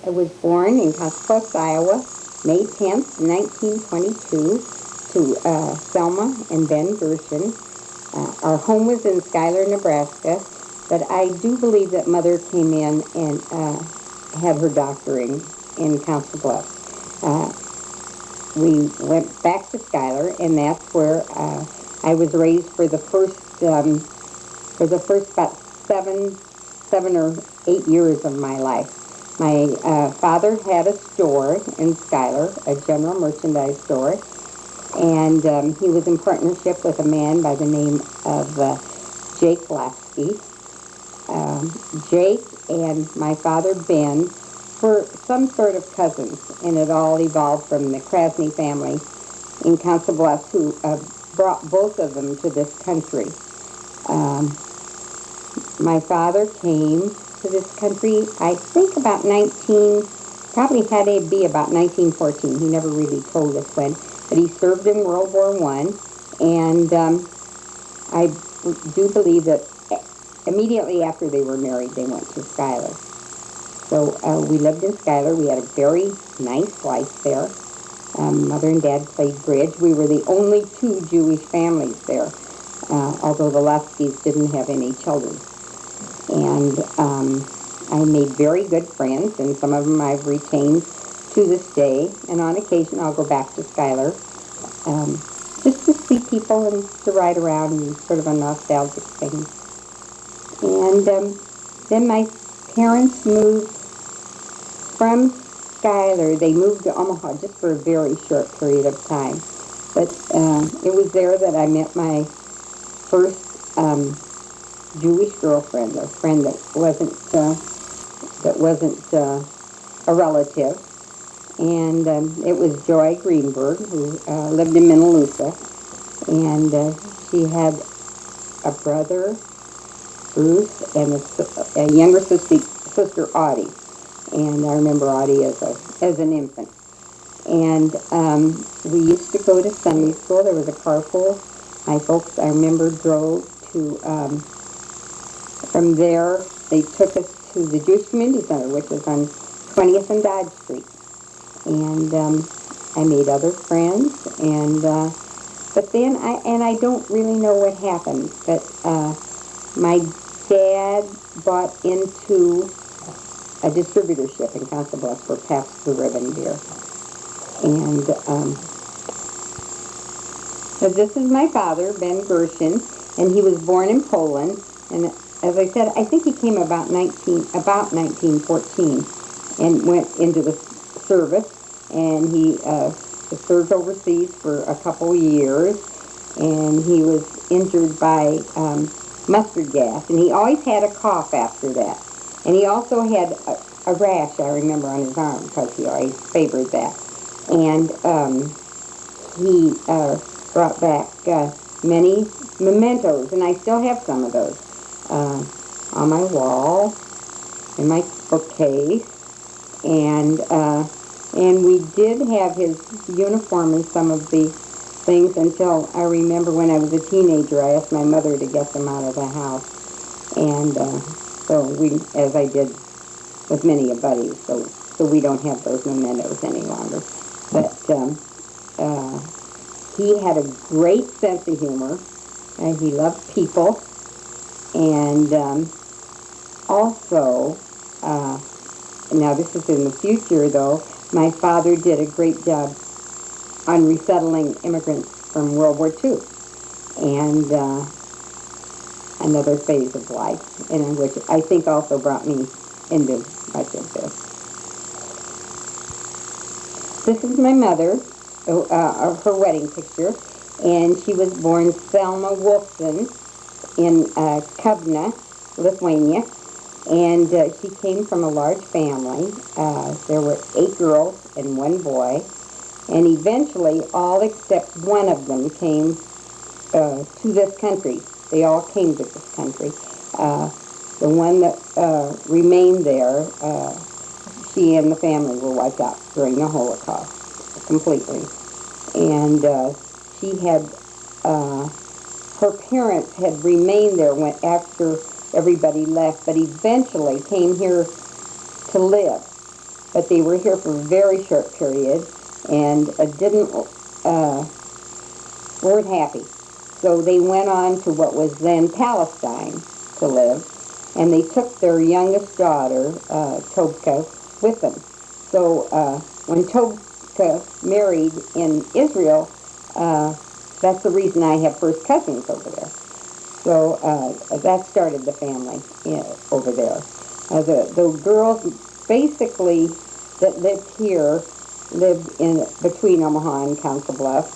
I was born in Coscos, Iowa, May 10th, 1922, to Selma and Ben Gershon. Our home was in Schuyler, Nebraska, but I do believe that Mother came in and had her doctoring in Council Bluffs. We went back to Schuyler, and that's where I was raised for the first about seven or 8 years of my life. My father had a store in Schuyler, a general merchandise store, and he was in partnership with a man by the name of Jake Lasky. Jake and my father Ben were some sort of cousins, and it all evolved from the Krasny family in Council Bluffs, who brought both of them to this country. My father came to this country, I think probably had to be about 1914. He never really told us when, but he served in World War I, and I do believe that immediately after they were married, they went to Schuyler. So we lived in Schuyler. We had a very nice life there. Mother and Dad played bridge. We were the only two Jewish families there, although the Laskys didn't have any children. And I made very good friends, and some of them I've retained to this day. And on occasion, I'll go back to Schuyler just to see people and to ride around, and sort of a nostalgic thing. And then my parents moved from Schuyler. They moved to Omaha just for a very short period of time. But it was there that I met my first Jewish girlfriend, a friend that wasn't a relative, and it was Joy Greenberg, who lived in Minnelusa, and she had a brother, Bruce, and a younger sister, Audie, and I remember Audie as an infant. And we used to go to Sunday school. There was a carpool. My folks, I remember, drove to. From there, they took us to the Jewish Community Center, which was on 20th and Dodge Street. And I made other friends, and but then I don't really know what happened, but my dad bought into a distributorship in Council Bluffs for Pabst Blue Ribbon beer. And so this is my father, Ben Gershon, and he was born in Poland, and as I said, I think he came about 1914 and went into the service, and he served overseas for a couple years, and he was injured by mustard gas, and he always had a cough after that. And he also had a rash, I remember, on his arm, because he always favored that. And he brought back many mementos, and I still have some of those on my wall, in my bookcase, and we did have his uniform and some of the things until I remember when I was a teenager, I asked my mother to get them out of the house, and so we, as I did with many of buddies, so we don't have those mementos any longer. But he had a great sense of humor, and he loved people, and also, now this is in the future though, my father did a great job on resettling immigrants from World War II, and another phase of life, and which I think also brought me into much of this. This is my mother, her wedding picture, and she was born Selma Wolfson in Kovna, Lithuania, and she came from a large family. There were 8 girls and 1 boy, and eventually all except one of them came to this country. They all came to this country. The one that remained there, she and the family were wiped out during the Holocaust completely. And she had, her parents had remained there after everybody left, but eventually came here to live. but they were here for a very short period and weren't happy. So they went on to what was then Palestine to live, and they took their youngest daughter, Tobka, with them. So when Tobka married in Israel, that's the reason I have first cousins over there. So that started the family over there. The girls basically that lived here lived in between Omaha and Council Bluffs,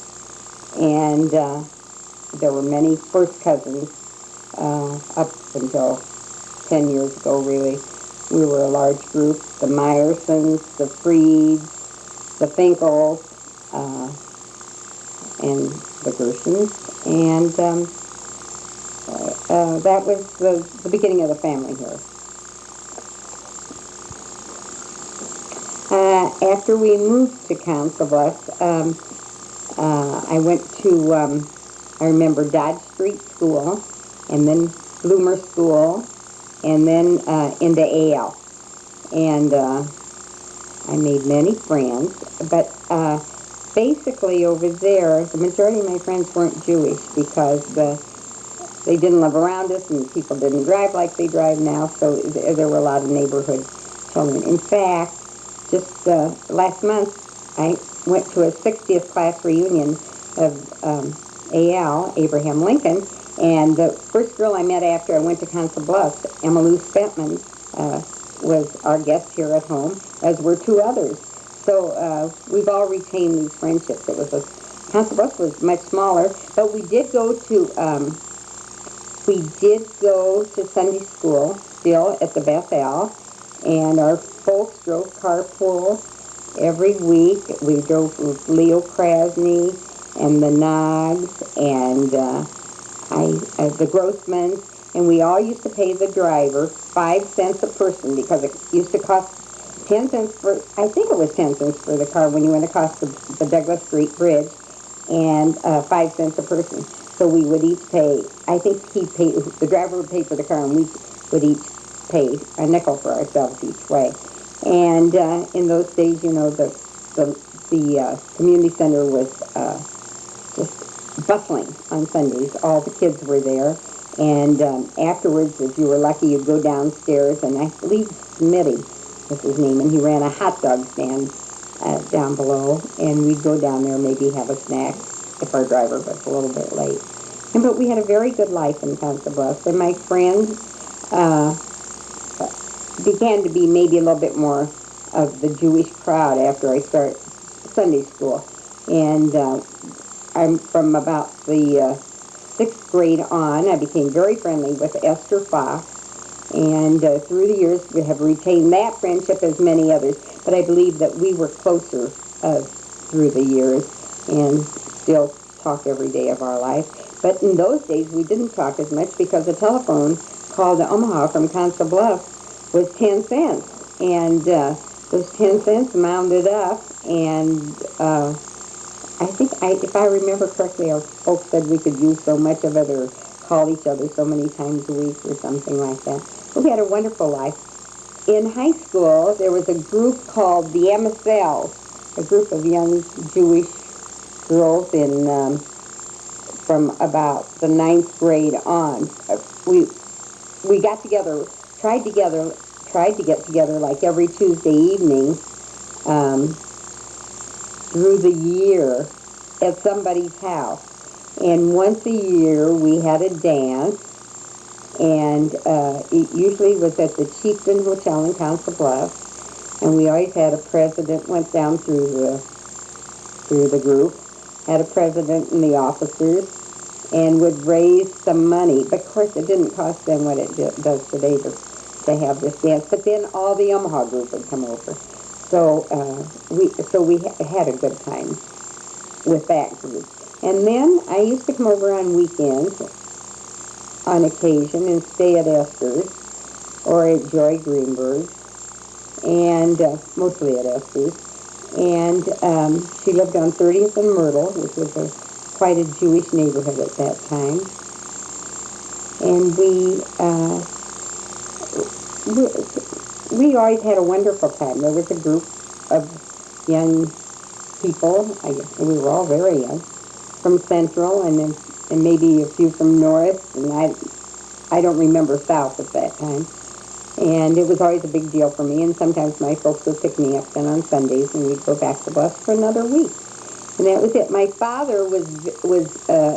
and there were many first cousins up until 10 years ago, really. We were a large group: the Myersons, the Freeds, the Finkels, and the Gershons, and that was the beginning of the family here. After we moved to Council Bluffs, I went to, I remember Dodge Street School, and then Bloomer School, and then into AL. And I made many friends, but basically over there, the majority of my friends weren't Jewish because they didn't live around us and people didn't drive like they drive now, so there were a lot of neighborhood children. In fact, just last month, I went to a 60th class reunion of AL, Abraham Lincoln, and the first girl I met after I went to Council Bluffs, Emmalou Spentman, was our guest here at home, as were two others. So we've all retained these friendships. Council Bluffs was much smaller, but we did go to Sunday school still at the Bethel, and our folks drove carpool every week. We drove with Leo Krasny and the Noggs and the Grossmans, and we all used to pay the driver 5 cents a person because it used to cost 10 cents for, I think it was 10 cents for the car when you went across the Douglas Street Bridge, and 5 cents a person. So we would each pay, I think the driver would pay for the car, and we would each pay a nickel for ourselves each way. And in those days, you know, the community center was just bustling on Sundays. All the kids were there. And afterwards, if you were lucky, you'd go downstairs, and I believe Smitty was his name, and he ran a hot dog stand down below, and we'd go down there, maybe have a snack if our driver was a little bit late. But we had a very good life in Council Bluffs, and my friends began to be maybe a little bit more of the Jewish crowd after I started Sunday school. And I'm from about the 6th grade on, I became very friendly with Esther Fox, and through the years we have retained that friendship as many others, but I believe that we were closer through the years and still talk every day of our life. But in those days we didn't talk as much because the telephone call to Omaha from Council Bluffs was 10 cents, and those 10 cents mounted up, and I think, if I remember correctly, our folks said we could use so much of it or call each other so many times a week or something like that. But we had a wonderful life. In high school, there was a group called the MSLs, a group of young Jewish girls from about the 9th grade on. We got together, tried to get together like every Tuesday evening through the year at somebody's house. And once a year we had a dance, and it usually was at the Chieftain Hotel in Council Bluffs, and we always had a president, went down through the group, had a president and the officers, and would raise some money. But of course it didn't cost them what it does today to have this dance. But then all the Omaha group would come over. So we had a good time with that group. And then I used to come over on weekends on occasion and stay at Esther's or at Joy Greenberg's, and mostly at Esther's. And she lived on 30th and Myrtle, which was quite a Jewish neighborhood at that time. And we always had a wonderful time. There was a group of young people. We were all very young, from Central, and maybe a few from North, and I don't remember South at that time. And it was always a big deal for me, and sometimes my folks would pick me up then on Sundays, and we'd go back to Bluffs for another week. And that was it. My father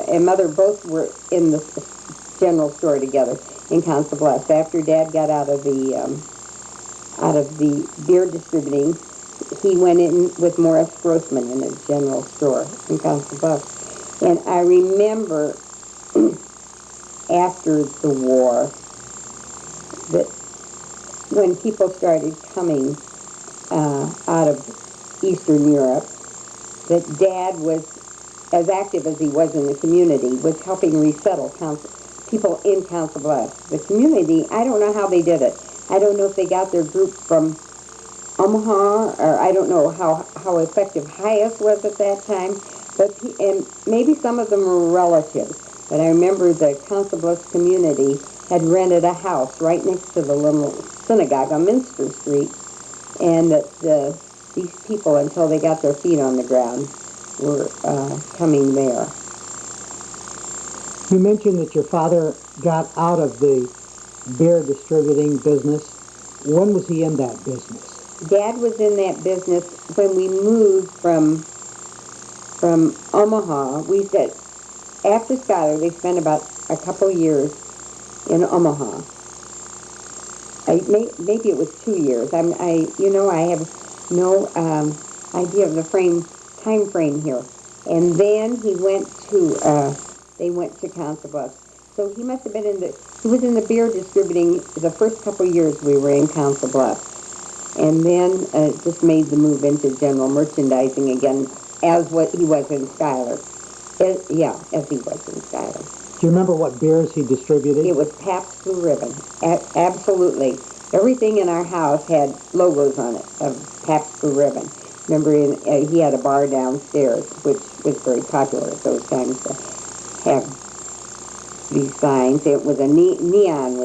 and mother both were in the general store together in Council Bluffs. After Dad got out of the beer distributing, he went in with Morris Grossman in a general store in Council Bluffs. And I remember after the war that when people started coming out of Eastern Europe, that Dad was, as active as he was in the community, was helping resettle people in Council Bluffs. The community, I don't know how they did it. I don't know if they got their group from Omaha, or I don't know how effective Hyas was at that time, and maybe some of them were relatives. But I remember the Council Bluffs community had rented a house right next to the little synagogue on Minster Street, and that these people, until they got their feet on the ground, were coming there. You mentioned that your father got out of the beer distributing business. When was he in that business? Dad was in that business when we moved from Omaha. We said after Schuyler, they spent about a couple years in Omaha. Maybe it was 2 years. I have no idea of the time frame here. And then they went to Council Bluffs. So he must have been he was in the beer distributing the first couple years we were in Council Bluffs. And then just made the move into general merchandising again, as what he was in Schuyler. As he was in Schuyler. Do you remember what beers he distributed? It was Pabst Blue Ribbon. Absolutely. Everything in our house had logos on it of Pabst Blue Ribbon. Remember, he had a bar downstairs, which was very popular at those times to have these signs. It was neon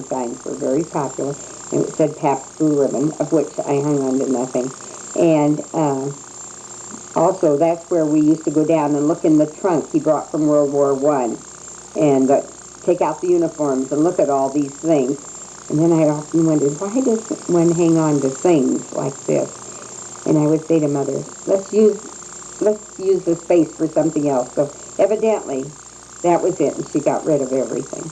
signs were very popular. And it said Pabst Blue Ribbon, of which I hung on to nothing. And also, that's where we used to go down and look in the trunk he brought from World War I, and take out the uniforms and look at all these things. And then I often wondered, why does one hang on to things like this? And I would say to Mother, let's use the space for something else. So evidently, that was it, and she got rid of everything.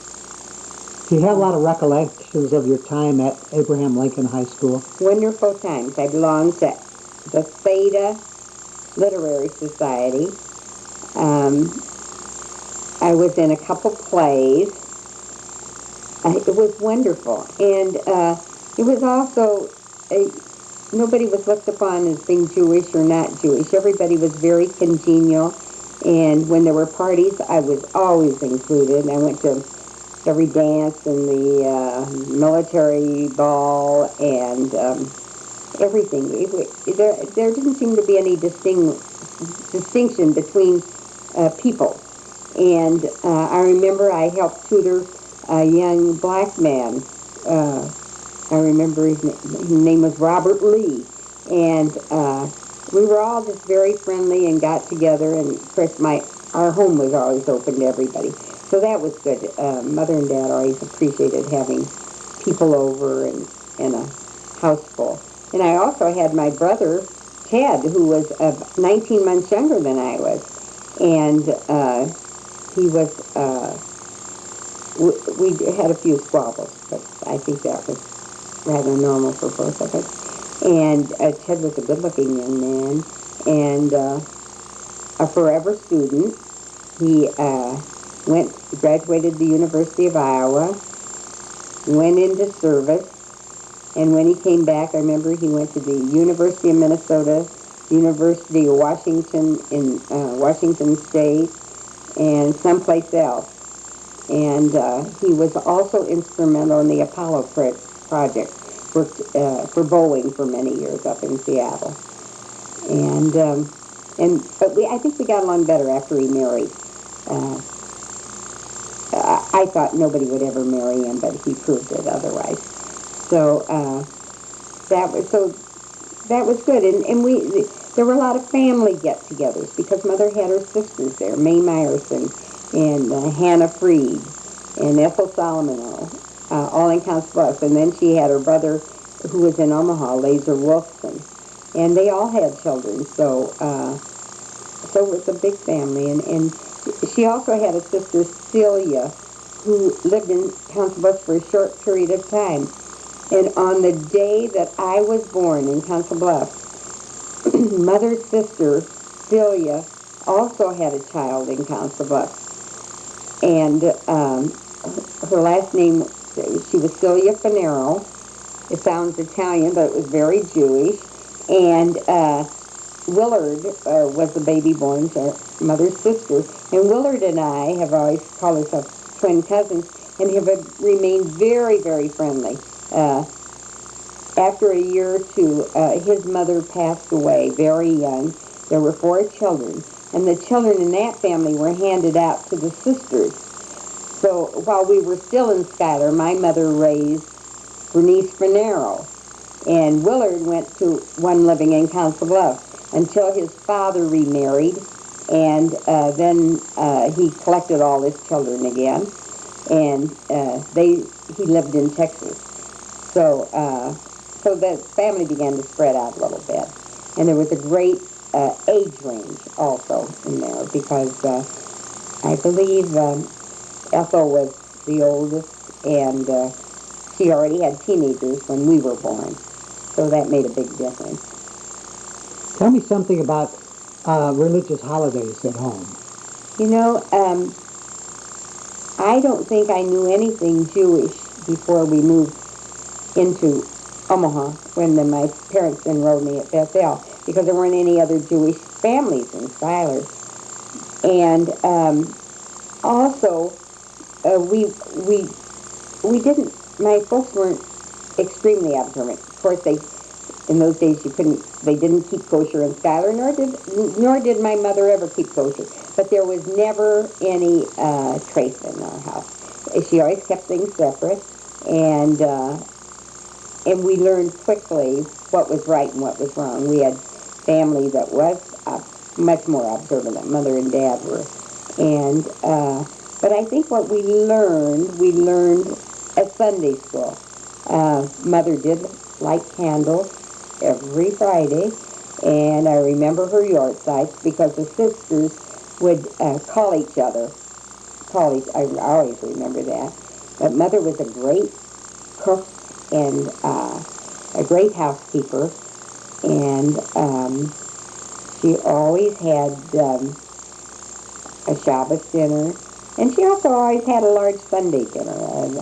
Do you have a lot of recollections of your time at Abraham Lincoln High School? Wonderful times. I belonged to the Theta Literary Society. I was in a couple plays. It was wonderful. And it was also, nobody was looked upon as being Jewish or not Jewish. Everybody was very congenial. And when there were parties, I was always included. I went to every dance and the military ball and everything. There didn't seem to be any distinction between people. And I remember I helped tutor a young black man. I remember his name was Robert Lee. And we were all just very friendly and got together. And of course, our home was always open to everybody. So that was good. Mother and Dad always appreciated having people over and a house full. And I also had my brother, Ted, who was 19 months younger than I was. And he was, we had a few squabbles, but I think that was rather normal for both of us. And Ted was a good-looking young man and a forever student. He graduated the University of Iowa, went into service, and when he came back, I remember he went to the University of Minnesota, University of Washington in Washington State, and someplace else. And he was also instrumental in the Apollo project, worked for Boeing for many years up in Seattle. But I think we got along better after he married. I thought nobody would ever marry him, but he proved it otherwise. So that was so that was good, and there were a lot of family get-togethers because Mother had her sisters there, May Myerson and Hannah Freed and Ethel Solomon, all in Council Bluffs, and then she had her brother who was in Omaha, Laser Wolfson, and they all had children. So it was a big family, and she also had a sister Celia who lived in Council Bluffs for a short period of time. And on the day that I was born in Council Bluffs, Mother's sister, Celia, also had a child in Council Bluffs. And her last name, she was Celia Finero. It sounds Italian, but it was very Jewish. And Willard was the baby born to Mother's sister. And Willard and I have always called ourselves twin cousins and have remained very, very friendly. After a year or two, his mother passed away very young. There were 4 children, and the children in that family were handed out to the sisters. So while we were still in Schuyler, my mother raised Bernice Finero, and Willard went to one living in Council Bluffs until his father remarried, and then he collected all his children again, and he lived in Texas. So so the family began to spread out a little bit, and there was a great age range also in there because I believe Ethel was the oldest, and she already had teenagers when we were born, so that made a big difference. Tell me something about religious holidays at home. You know, I don't think I knew anything Jewish before we moved into Omaha when my parents enrolled me at Bethel because there weren't any other Jewish families in Schuyler. And also, we didn't. My folks weren't extremely observant. Of course, in those days they didn't keep kosher in Schuyler, nor did my mother ever keep kosher. But there was never any trace in our house. She always kept things separate, and we learned quickly what was right and what was wrong. We had family that was much more observant than Mother and Dad were, and but I think what we learned at Sunday school. Mother did light candles every Friday, and I remember her yard sites because the sisters would call each other. I always remember that. But Mother was a great cook and a great housekeeper, and she always had a Shabbos dinner, and she also always had a large Sunday dinner.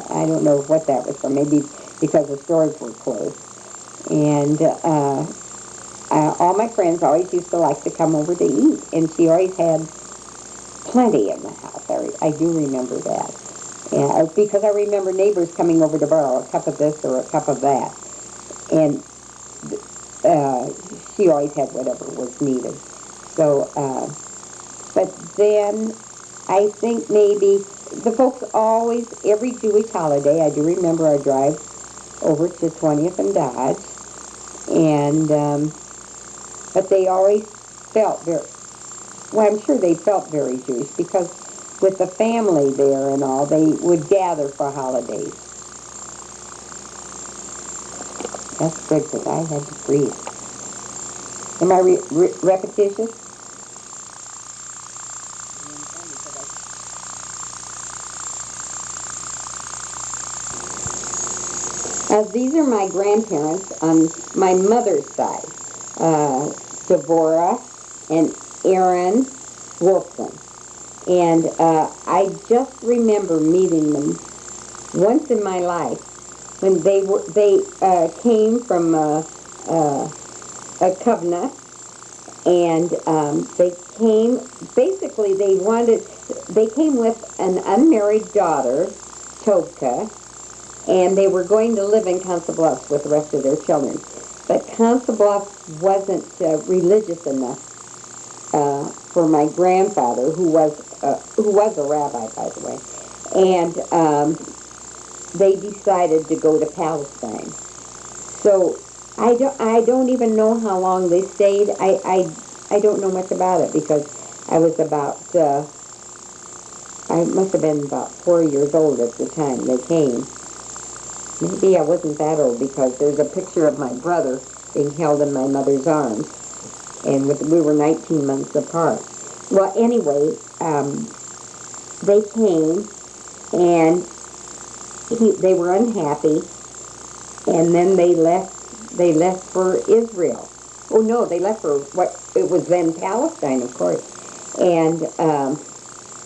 I don't know what that was from, maybe because the stores were closed. And all my friends always used to like to come over to eat, and she always had plenty in the house. I do remember that. And because I remember neighbors coming over to borrow a cup of this or a cup of that. And she always had whatever was needed. So, but then I think maybe the folks always, every Jewish holiday, I do remember our drive over to 20th and Dodge, and but they always felt very, well, I'm sure they felt very Jewish because with the family there and all, they would gather for holidays. That's good because I had to breathe. Am I repetitious? These are my grandparents on my mother's side, Deborah and Aaron Wolfson. And I just remember meeting them once in my life when they came from a covenant, and they came, basically they came with an unmarried daughter, Tovka, and they were going to live in Council Bluffs with the rest of their children. But Council Bluffs wasn't religious enough for my grandfather, who was a rabbi, by the way. And they decided to go to Palestine. So I don't even know how long they stayed. I don't know much about it because I was about, I must have been about 4 years old at the time they came. Maybe I wasn't that old because there's a picture of my brother being held in my mother's arms, and we were 19 months apart. Well, anyway, they came, and they were unhappy, and then they left. They left for Israel. Oh no, they left for what it was then Palestine, of course, and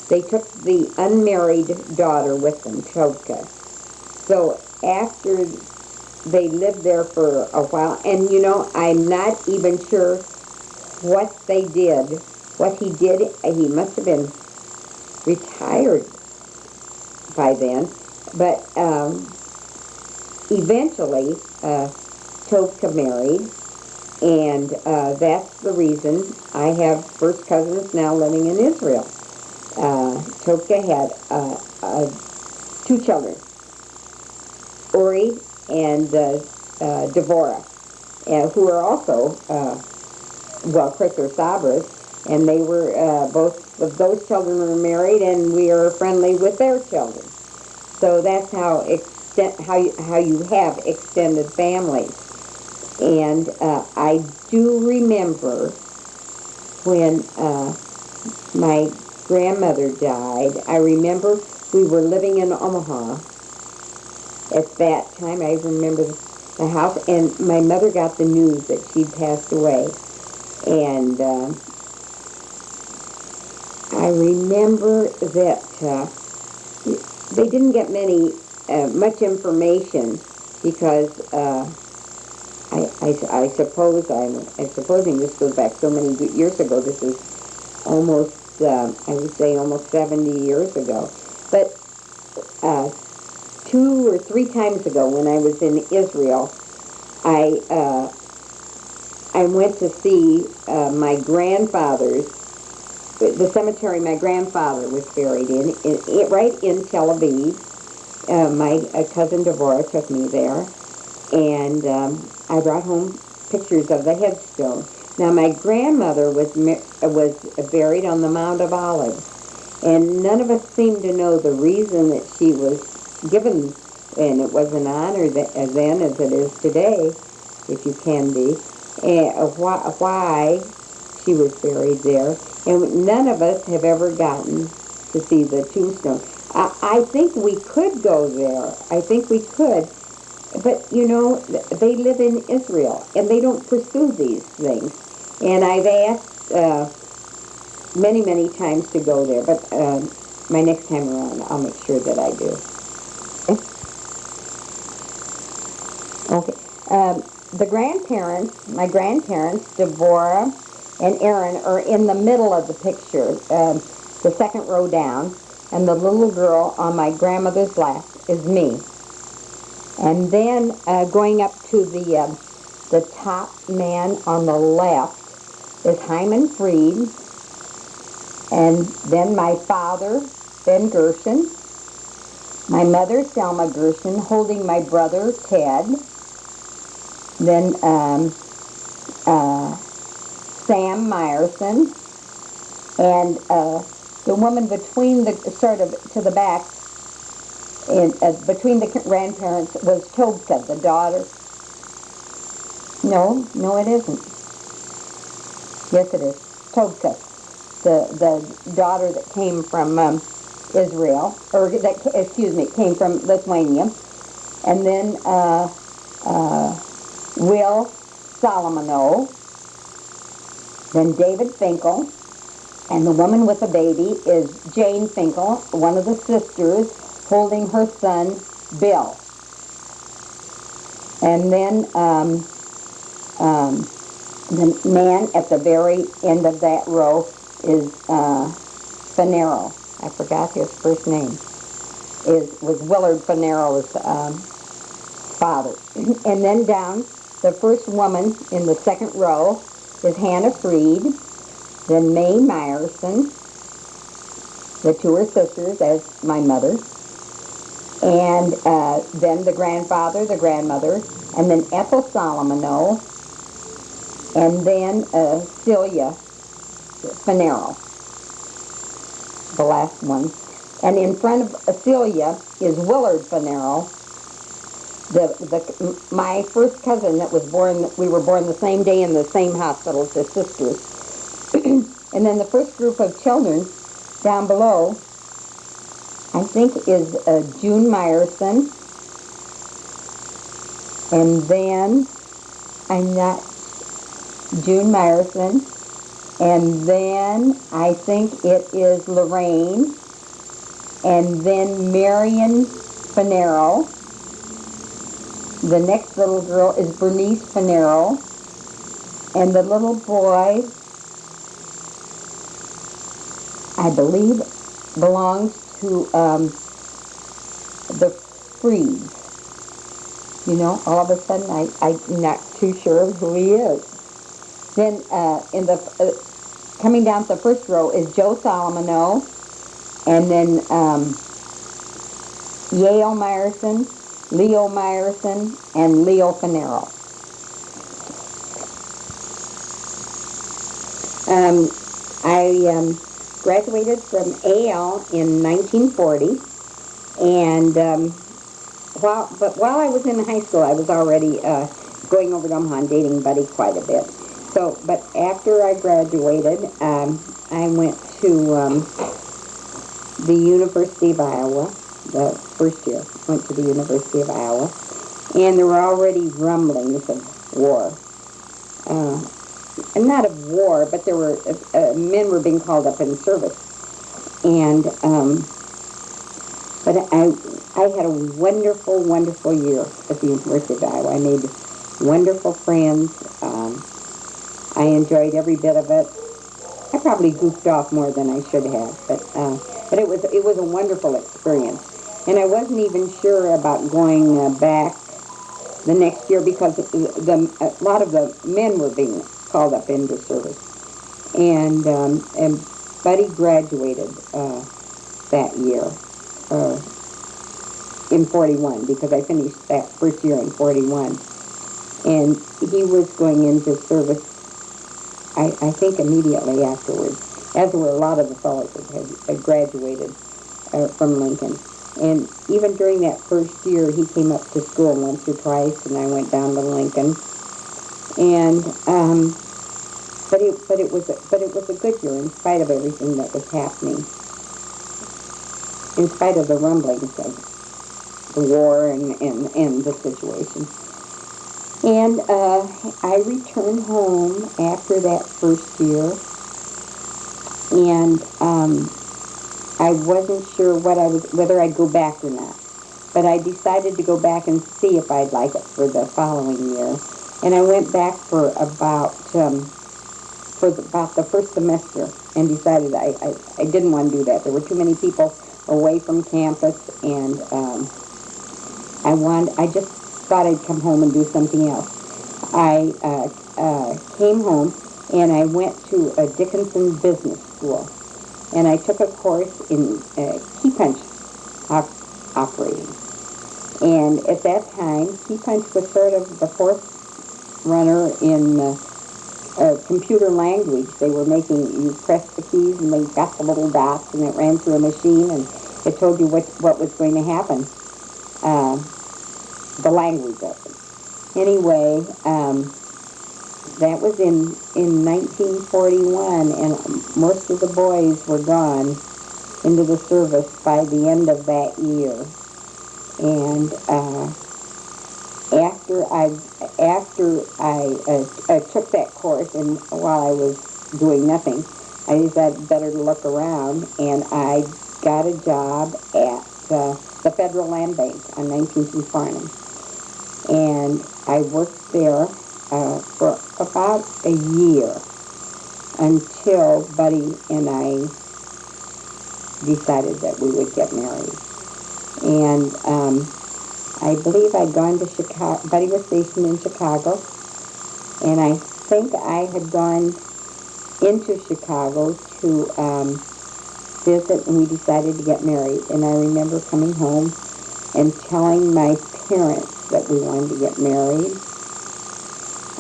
they took the unmarried daughter with them, Tovka. So after they lived there for a while, and I'm not even sure what they did. What he did, he must have been retired by then, but eventually Tovka married, and that's the reason I have first cousins now living in Israel. Tovka had two children, Uri and Devorah, who are also, well, of course, they're Sabras, and they were, both of those children were married, and we are friendly with their children. So that's how how you have extended families. And I do remember when my grandmother died. I remember we were living in Omaha at that time. I remember the house, and my mother got the news that she'd passed away. And I remember that they didn't get much information because I suppose I'm supposing this goes back so many years ago. This is almost I would say almost 70 years ago. But 2 or 3 times ago, when I was in Israel, I went to see my grandfather's, the cemetery my grandfather was buried in right in Tel Aviv. My cousin Devorah took me there, and I brought home pictures of the headstone. Now, my grandmother was buried on the Mount of Olives, and none of us seemed to know the reason that she was given, and it was an honor then as it is today, if you can be, why she was buried there. And none of us have ever gotten to see the tombstone. I think we could go there. I think we could. But, they live in Israel, and they don't pursue these things. And I've asked many, many times to go there, but my next time around, I'll make sure that I do. Okay. My grandparents, Devorah and Aaron, are in the middle of the picture, the second row down, and the little girl on my grandmother's lap is me. And then going up to the top man on the left is Hyman Freed, and then my father, Ben Gershon, my mother, Selma Gershon, holding my brother, Ted, then Sam Meyerson, and the woman between the, sort of to the back, between the grandparents was Tobka, the daughter. No, it isn't. Yes, it is. Tobka, the daughter that came from Israel, or came from Lithuania, and then Will Solomon, then David Finkel, and the woman with the baby is Jane Finkel, one of the sisters, holding her son, Bill. And then the man at the very end of that row is Fanero. I forgot his first name. Was Willard Fanero's father. And then down, the first woman in the second row is Hannah Freed, then May Meyerson. The two are sisters, as my mother. And then the grandfather, the grandmother, and then Ethel Solomino, and then Celia Finero, the last one. And in front of Celia is Willard Finero, my first cousin that was born. We were born the same day in the same hospital as the sisters. And then the first group of children down below, I think, is June Meyerson. And then, I'm not, June Meyerson. And then I think it is Lorraine. And then Marion Finero. The next little girl is Bernice Finero. And the little boy, I believe, belongs to the Freeds. You know, all of a sudden I'm not too sure who he is. Then in the coming down the first row is Joe Solomino, and then Yale Meyerson, Leo Meyerson, and Leo Finero. I graduated from AL in 1940, and while I was in high school, I was already going over to Omaha and dating Buddy quite a bit. So, but after I graduated, I went to the University of Iowa. The first year, went to the University of Iowa, and there were already rumblings of war. And not of war, but there were men were being called up in service, and but I had a wonderful, wonderful year at the University of Iowa. I made wonderful friends. I enjoyed every bit of it. I probably goofed off more than I should have, but it was a wonderful experience. And I wasn't even sure about going back the next year because a lot of the men were being called up into service. And Buddy graduated that year in 41, because I finished that first year in 41. And he was going into service, I think, immediately afterwards, as were a lot of the fellows that had graduated from Lincoln. And even during that first year, he came up to school once or twice, and I went down to Lincoln. And but it was a good year in spite of everything that was happening, in spite of the rumblings of the war and the situation. And I returned home after that first year, and I wasn't sure whether I'd go back or not. But I decided to go back and see if I'd like it for the following year. And I went back for about the first semester and decided I didn't want to do that. There were too many people away from campus, and I just thought I'd come home and do something else. I came home and I went to a Dickinson Business School, and I took a course in key punch operating. And at that time, key punch was sort of the fourth runner in computer language. They were making, you pressed the keys and they got the little dots, and it ran through a machine, and it told you what was going to happen, the language of it. Anyway, that was in 1941, and most of the boys were gone into the service by the end of that year. And after I took that course, and while I was doing nothing, I decided better to look around, and I got a job at the Federal Land Bank on 19th and Farnham. And I worked there for about a year until Buddy and I decided that we would get married. And I believe I'd gone to Chicago. Buddy was stationed in Chicago, and I think I had gone into Chicago to visit, and we decided to get married. And I remember coming home and telling my parents that we wanted to get married.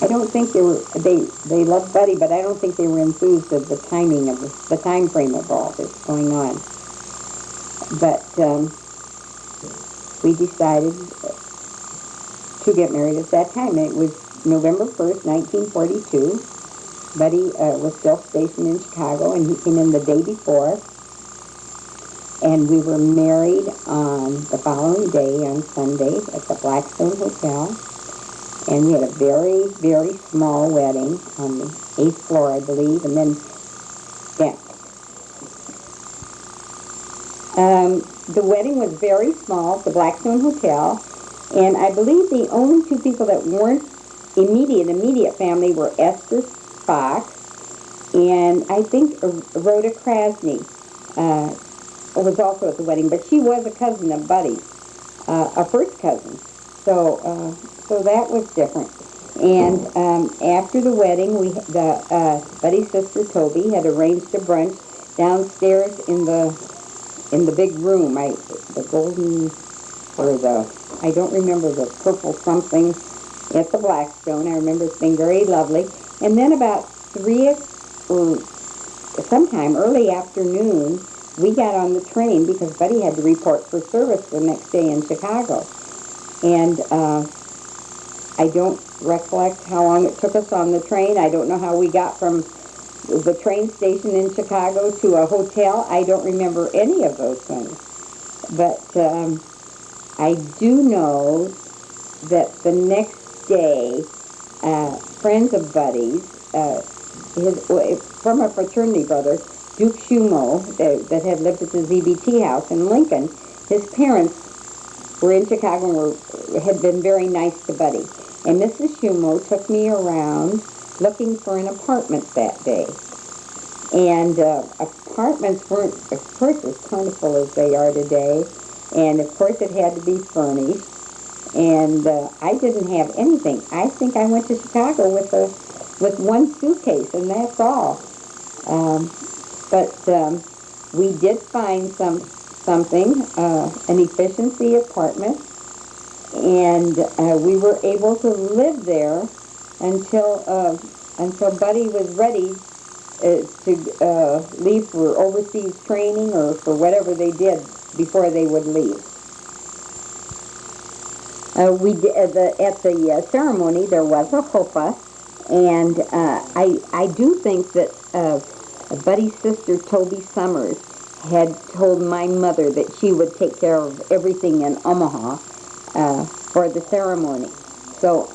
I don't think they loved Buddy, but I don't think they were enthused of the timing of the time frame of all this going on. But we decided to get married at that time. It was November 1st, 1942. Buddy was still stationed in Chicago, and he came in the day before. And we were married on the following day, on Sunday, at the Blackstone Hotel. And we had a very, very small wedding on the 8th floor, I believe, and then the wedding was very small, the Blackstone Hotel, and I believe the only two people that weren't immediate family were Esther Fox and I think Rhoda Krasny was also at the wedding, but she was a cousin of Buddy's, a first cousin. So that was different. And after the wedding, Buddy's sister Toby had arranged a brunch downstairs in the big room. The golden, or I don't remember, the purple something at the Blackstone. I remember it being very lovely. And then about 3 or sometime early afternoon, we got on the train because Buddy had to report for service the next day in Chicago. And I don't recollect how long it took us on the train. I don't know how we got from the train station in Chicago to a hotel. I don't remember any of those things. But I do know that the next day, friends of Buddy's, from a fraternity brother, Duke Shumo, that had lived at the ZBT house in Lincoln, his parents were in Chicago and had been very nice to Buddy. And Mrs. Shumo took me around looking for an apartment that day. And apartments weren't, of course, as plentiful as they are today. And, of course, it had to be furnished. And I didn't have anything. I think I went to Chicago with one suitcase, and that's all. But we did find something, an efficiency apartment, and we were able to live there until Buddy was ready to leave for overseas training or for whatever they did before they would leave. At the ceremony there was a chuppah, and I do think that Buddy's sister Toby Summers had told my mother that she would take care of everything in Omaha for the ceremony. So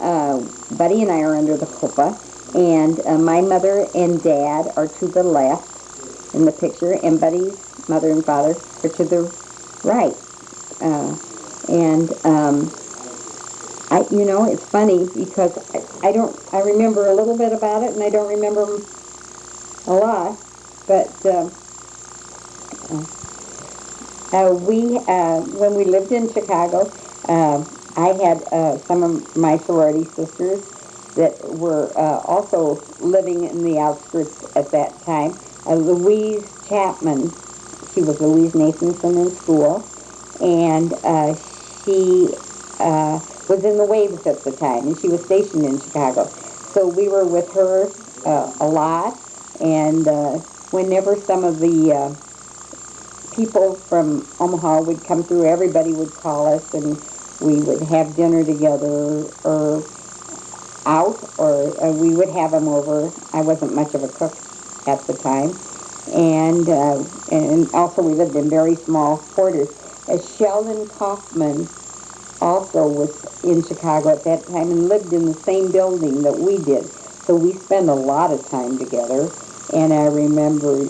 Buddy and I are under the chuppah, and my mother and dad are to the left in the picture, and Buddy's mother and father are to the right. It's funny because I remember a little bit about it, and I don't remember a lot, but when we lived in Chicago, I had some of my sorority sisters that were also living in the outskirts at that time. Louise Chapman, she was Louise Nathanson in school, and she was in the Waves at the time, and she was stationed in Chicago. So we were with her a lot, and whenever some of the people from Omaha would come through, everybody would call us, and we would have dinner together or out, or we would have them over. I wasn't much of a cook at the time, and also we lived in very small quarters. Sheldon Kaufman also was in Chicago at that time and lived in the same building that we did. So we spent a lot of time together. And I remember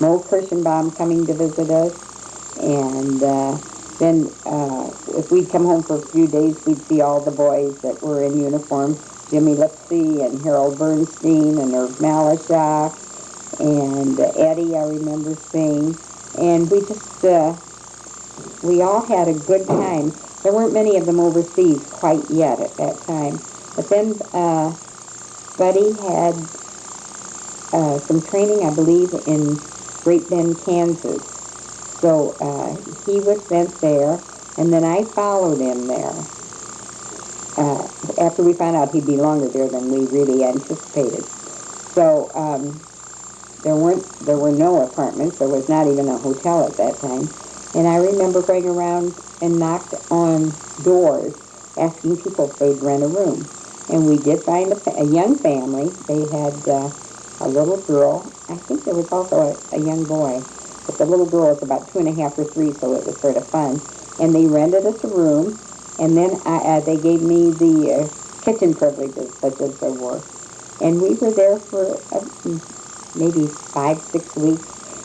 Mo Kirschenbaum coming to visit us. And then if we'd come home for a few days, we'd see all the boys that were in uniform. Jimmy Lipsy and Harold Bernstein and Irv Malashak and Eddie, I remember seeing. And we just... we all had a good time. There weren't many of them overseas quite yet at that time. But then Buddy had some training, I believe, in Great Bend, Kansas. So he was sent there, and then I followed him there. After we found out he'd be longer there than we really anticipated. So there were no apartments. There was not even a hotel at that time. And I remember going around and knocked on doors asking people if they'd rent a room. And we did find a young family. They had a little girl. I think there was also a young boy. But the little girl was about 2.5 or 3, so it was sort of fun. And they rented us a room. And then they gave me the kitchen privileges, such as there were. And we were there for maybe 5, 6 weeks.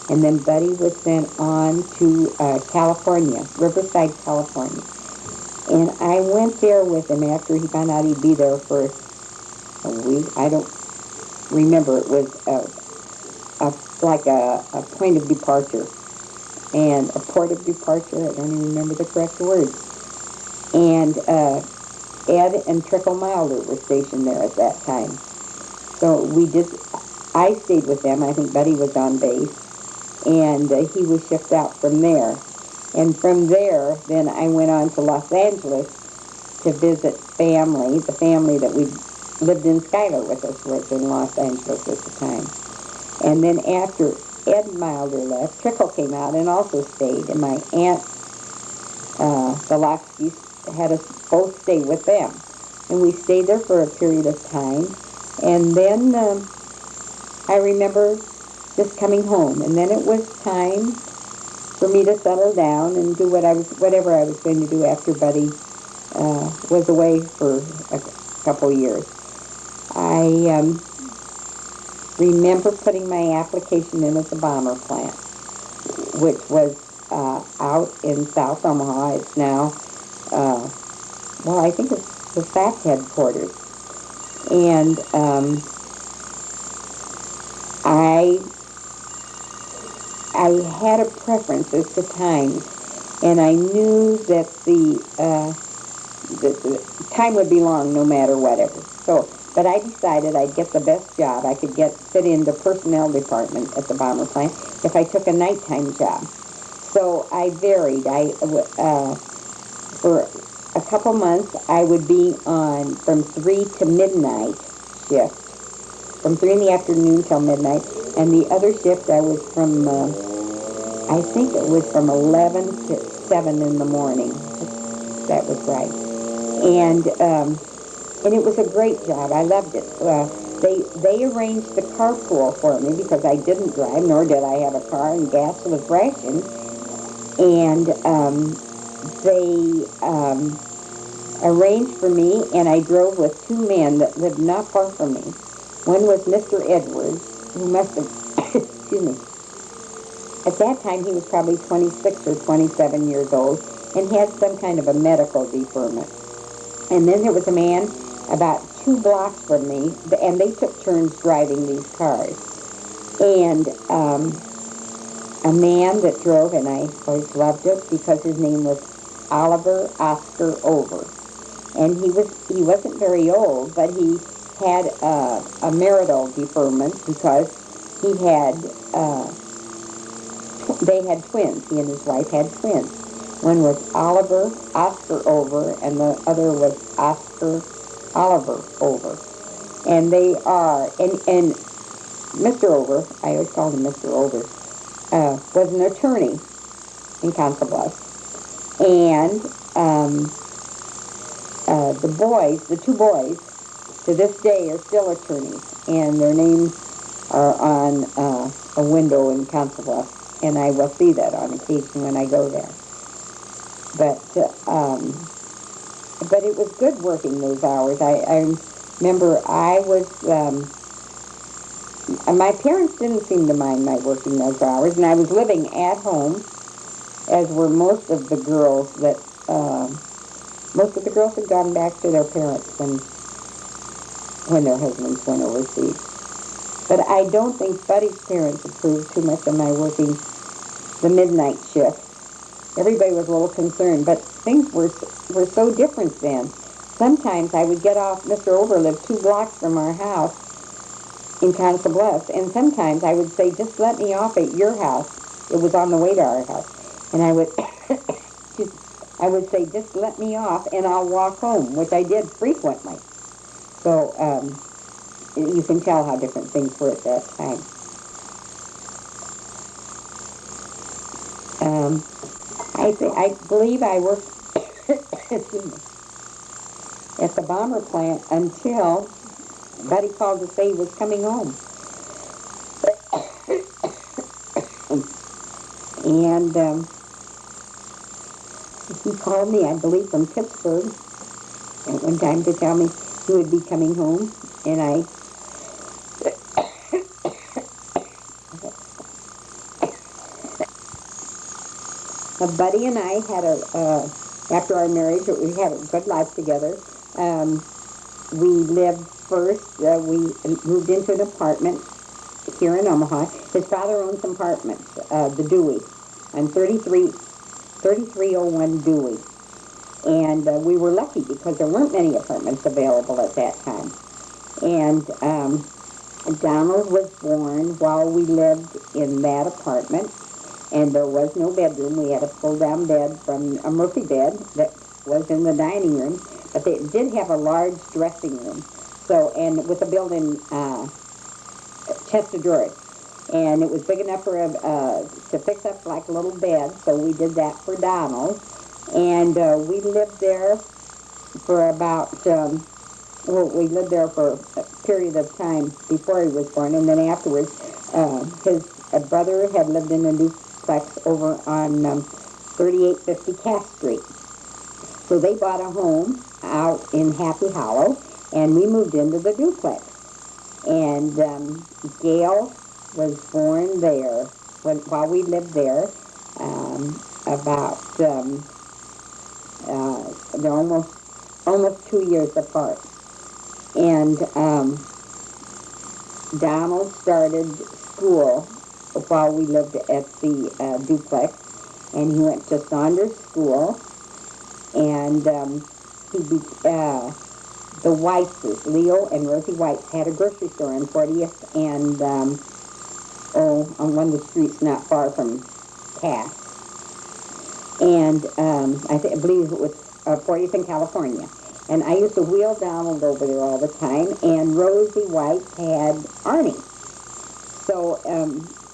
And then Buddy was sent on to California, Riverside, California. And I went there with him after he found out he'd be there for a week. I don't remember. It was like a point of departure. And a port of departure, I don't even remember the correct word. And Ed and Trickle Milder were stationed there at that time. So I stayed with them. I think Buddy was on base. And he was shipped out from there. And from there, then I went on to Los Angeles to visit family. The family that we lived in Schuyler with us was in Los Angeles at the time. And then after Ed Milder left, Trickle came out and also stayed. And my aunt, the Lockskys, had us both stay with them. And we stayed there for a period of time. And then I remember just coming home. And then it was time for me to settle down and do whatever I was going to do after Buddy was away for a couple years. I remember putting my application in at the bomber plant, which was out in South Omaha. It's now, I think it's the SAC headquarters. And I had a preference as to times, and I knew that the time would be long no matter whatever. So, but I decided I'd get the best job. I could fit in the personnel department at the bomber plant if I took a nighttime job. So I varied. For a couple months, I would be on from 3 to midnight shift, from 3 in the afternoon till midnight. And the other shift, I was from, I think it was from 11 to 7 in the morning. That was right. And it was a great job. I loved it. They arranged the carpool for me because I didn't drive, nor did I have a car, and gas was rationed. And they arranged for me, and I drove with 2 men that lived not far from me. One was Mr. Edwards, who must have, excuse me, at that time he was probably 26 or 27 years old and had some kind of a medical deferment. And then there was a man about 2 blocks from me, and they took turns driving these cars. And a man that drove, and I always loved it because his name was Oliver Oscar Over. And he wasn't very old, but he had a marital deferment because they had twins. He and his wife had twins. One was Oliver Oscar Over, and the other was Oscar Oliver Over. And they are, and Mr. Over, I always called him Mr. Over, was an attorney in Council Bluffs. And the 2 boys, to this day are still attorneys, and their names are on a window in Council Bluffs, and I will see that on occasion when I go there. But it was good working those hours. I remember my parents didn't seem to mind my working those hours, and I was living at home, as were most of the girls most of the girls had gone back to their parents when their husbands went overseas. But I don't think Buddy's parents approved too much of my working the midnight shift. Everybody was a little concerned, but things were so different then. Sometimes I would get off, Mr. Over lived 2 blocks from our house in Council Bluffs, and sometimes I would say, just let me off at your house. It was on the way to our house. And I would, I would say, just let me off and I'll walk home, which I did frequently. So you can tell how different things were at that time. I believe I worked excuse me, at the bomber plant until Buddy called to say he was coming home. And he called me, I believe, from Pittsburgh at one time to tell me he would be coming home. And Buddy and I had after our marriage, we had a good life together. We lived first, we moved into an apartment here in Omaha. His father owned some apartments, the Dewey, on 3301 Dewey. And we were lucky because there weren't many apartments available at that time. And Donald was born while we lived in that apartment, and there was no bedroom. We had a pull-down bed from a Murphy bed that was in the dining room, but they did have a large dressing room. So, and with a built-in chest of drawers, and it was big enough for to fix up like a little bed. So we did that for Donald, and we lived there for about. Well, we lived there for a period of time before he was born, and then afterwards, his brother had lived in a duplex over on 3850 Cass Street. So they bought a home out in Happy Hollow, and we moved into the duplex. And Gail was born there while we lived there. They're almost 2 years apart. And Donald started school while we lived at the duplex, and he went to Saunders School, and the Whiteses, Leo and Rosie Whites, had a grocery store on 40th and on one of the streets not far from Cass. And I believe it was 40th in California. And I used to wheel Donald over there all the time, and Rosie White had Arnie. So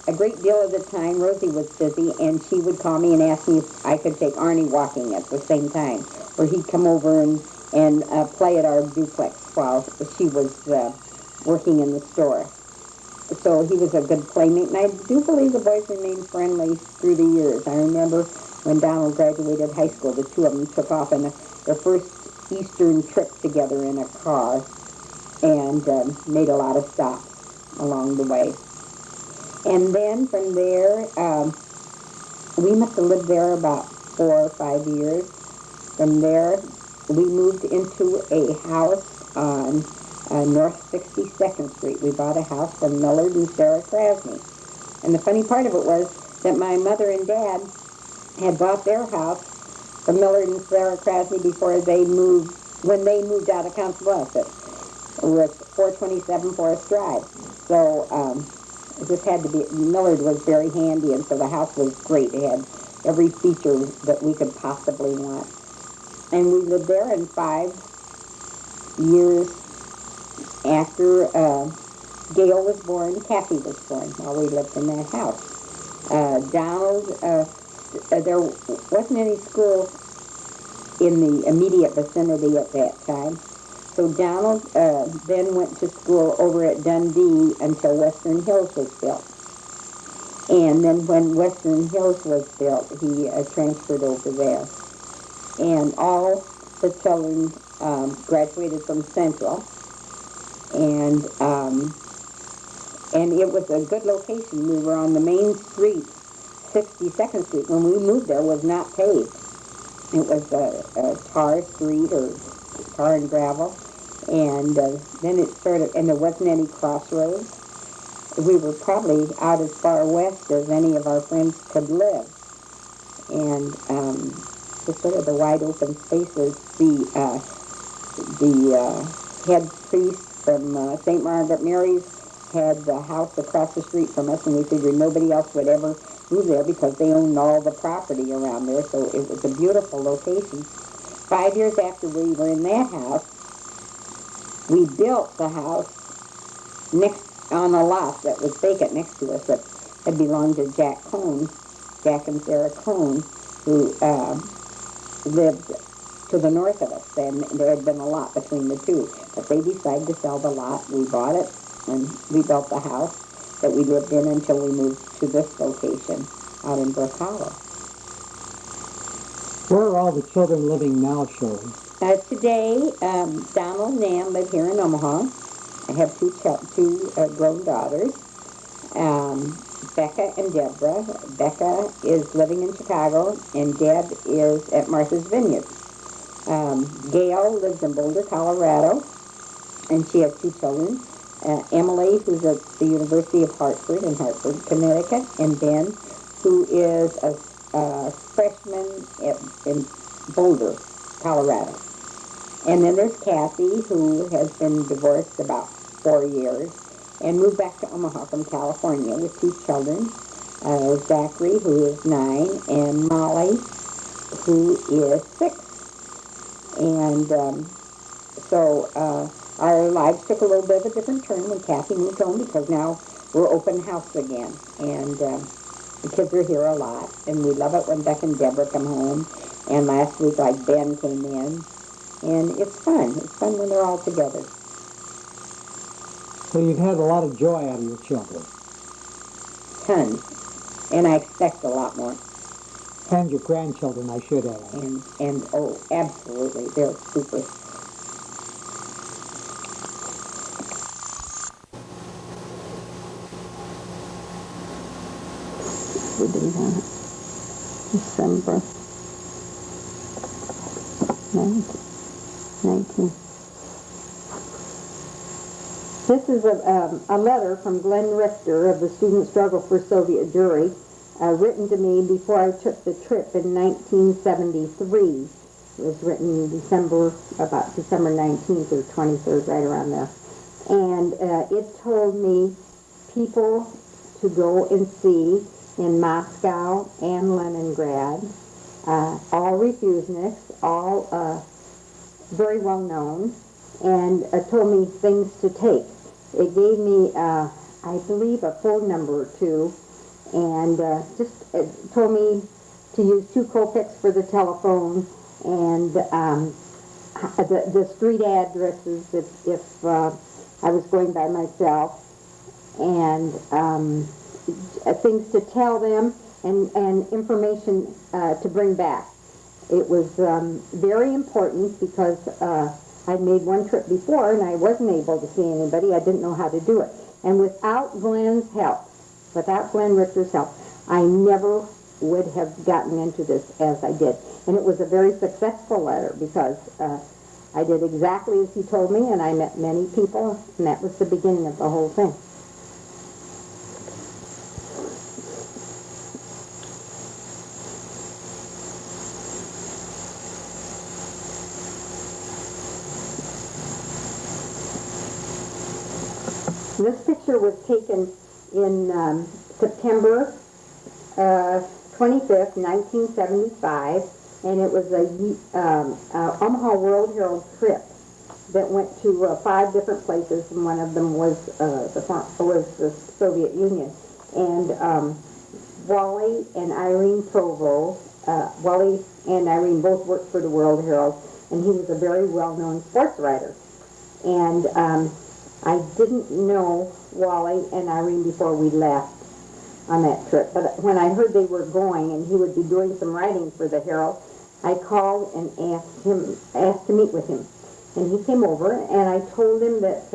a great deal of the time, Rosie was busy, and she would call me and ask me if I could take Arnie walking at the same time, or he'd come over and play at our duplex while she was working in the store. So he was a good playmate, and I do believe the boys remained friendly through the years. I remember when Donald graduated high school, the two of them took off on their first Eastern trip together in a car, and made a lot of stops along the way. And then from there, we must have lived there about 4 or 5 years. From there, we moved into a house on North 62nd Street. We bought a house from Millard and Sarah Krasny. And the funny part of it was that my mother and dad had bought their house from Millard and Sarah Krasny before when they moved out of Council Bluffs. It was 427 Forest Drive. So it just had to be, Millard was very handy, and so the house was great. It had every feature that we could possibly want. And we lived there, in 5 years after Gail was born, Kathy was born, while we lived in that house. Donald, there wasn't any school in the immediate vicinity at that time. So Donald then went to school over at Dundee until Western Hills was built. And then when Western Hills was built, he transferred over there. And all the children graduated from Central. And it was a good location. We were on the main street, 62nd Street. When we moved there, was not paved. It was a tar street, or tar and gravel. And then it started, and there wasn't any crossroads. We were probably out as far west as any of our friends could live. And just sort of the wide open spaces. The head priest from St. Margaret Mary's had the house across the street from us, and we figured nobody else would ever move there because they owned all the property around there, so it was a beautiful location. 5 years after we were in that house, we built the house next on a lot that was vacant next to us that had belonged to Jack and Sarah Cohn, who lived to the north of us. And there had been a lot between the two, but they decided to sell the lot. We bought it, and we built the house that we lived in until we moved to this location out in Brook Hollow. Where are all the children living now, Shirley? Today, Donald and Ann live here in Omaha. I have two grown daughters, Becca and Deborah. Becca is living in Chicago, and Deb is at Martha's Vineyard. Gail lives in Boulder, Colorado, and she has two children. Emily, who's at the University of Hartford in Hartford, Connecticut, and Ben, who is a freshman in Boulder, Colorado. And then there's Kathy, who has been divorced about 4 years and moved back to Omaha from California with two children, Zachary, who is 9, and Molly, who is 6. And so our lives took a little bit of a different turn when Kathy moved home, because now we're open house again. And the kids are here a lot, and we love it when Beck and Deborah come home. And last week, like, Ben came in. And it's fun. It's fun when they're all together. So you've had a lot of joy out of your children. Tons. And I expect a lot more. And your grandchildren, I should add. And oh, absolutely. They're super. We're doing that. December 19. This is a letter from Glenn Richter of the Student Struggle for Soviet Jewry, written to me before I took the trip in 1973. It was written about December 19th or 23rd, right around there. And it told me people to go and see in Moscow and Leningrad, all refuseniks, all very well known, and told me things to take. It gave me, I believe, a phone number or two, and just told me to use 2 kopecks for the telephone, and the street addresses if I was going by myself, and things to tell them, and information to bring back. It was very important because I'd made one trip before and I wasn't able to see anybody. I didn't know how to do it. And without Glenn Richter's help, I never would have gotten into this as I did. And it was a very successful letter because I did exactly as he told me, and I met many people, and that was the beginning of the whole thing. This picture was taken in September 25th, 1975, and it was a Omaha World Herald trip that went to 5 different places, and one of them was the Soviet Union. And Wally and Irene Provo, Wally and Irene both worked for the World Herald, and he was a very well-known sports writer. And I didn't know Wally and Irene before we left on that trip, but when I heard they were going and he would be doing some writing for the Herald, I called and asked to meet with him. And he came over, and I told him that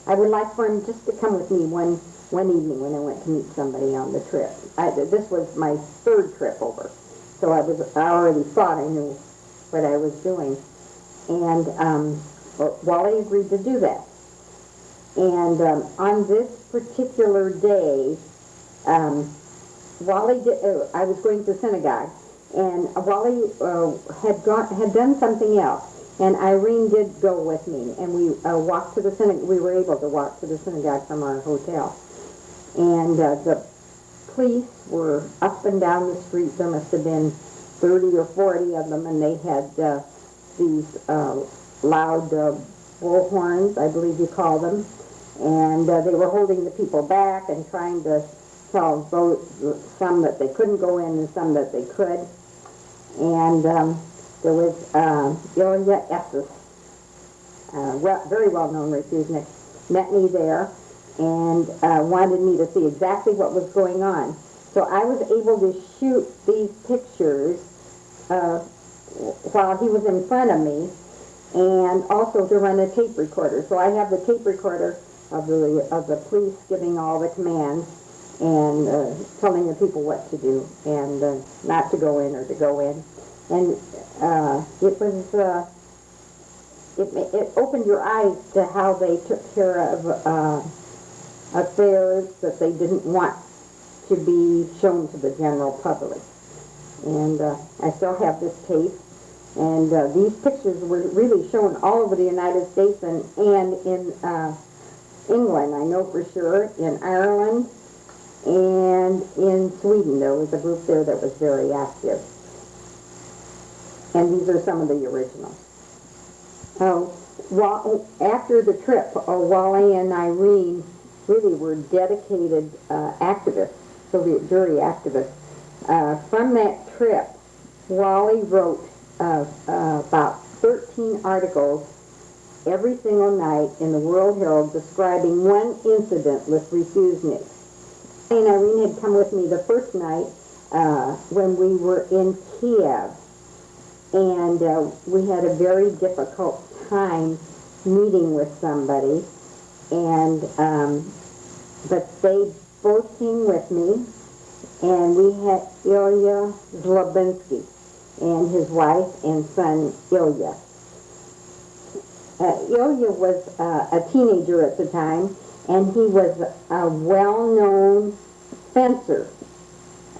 I would like for him just to come with me one evening when I went to meet somebody on the trip. This was my 3rd trip over, so I already thought I knew what I was doing. And Wally agreed to do that. And on this particular day, Wally I was going to synagogue, and Wally had done something else, and Irene did go with me, and we walked to the synagogue. We were able to walk to the synagogue from our hotel, and the police were up and down the street. There must have been 30 or 40 of them, and they had these loud bullhorns, I believe you call them, and they were holding the people back and trying to tell some that they couldn't go in and some that they could. And there was Ilya Esses, very well-known refugenik, met me there and wanted me to see exactly what was going on. So I was able to shoot these pictures while he was in front of me, and also to run a tape recorder. So I have the tape recorder of the police giving all the commands and telling the people what to do and not to go in or to go in. And it opened your eyes to how they took care of affairs that they didn't want to be shown to the general public. And I still have this tape. And these pictures were really shown all over the United States and in England, I know for sure, in Ireland, and in Sweden. There was a group there that was very active. And these are some of the originals. After the trip, Wally and Irene really were dedicated activists, Soviet jury activists. From that trip, Wally wrote about 13 articles every single night in the World Herald describing one incident with refuseniks. And Irene had come with me the first night when we were in Kiev, and we had a very difficult time meeting with somebody, and but they both came with me, and we had Ilya Zlobinsky and his wife and son Ilya. Ilya was a teenager at the time, and he was a well-known fencer,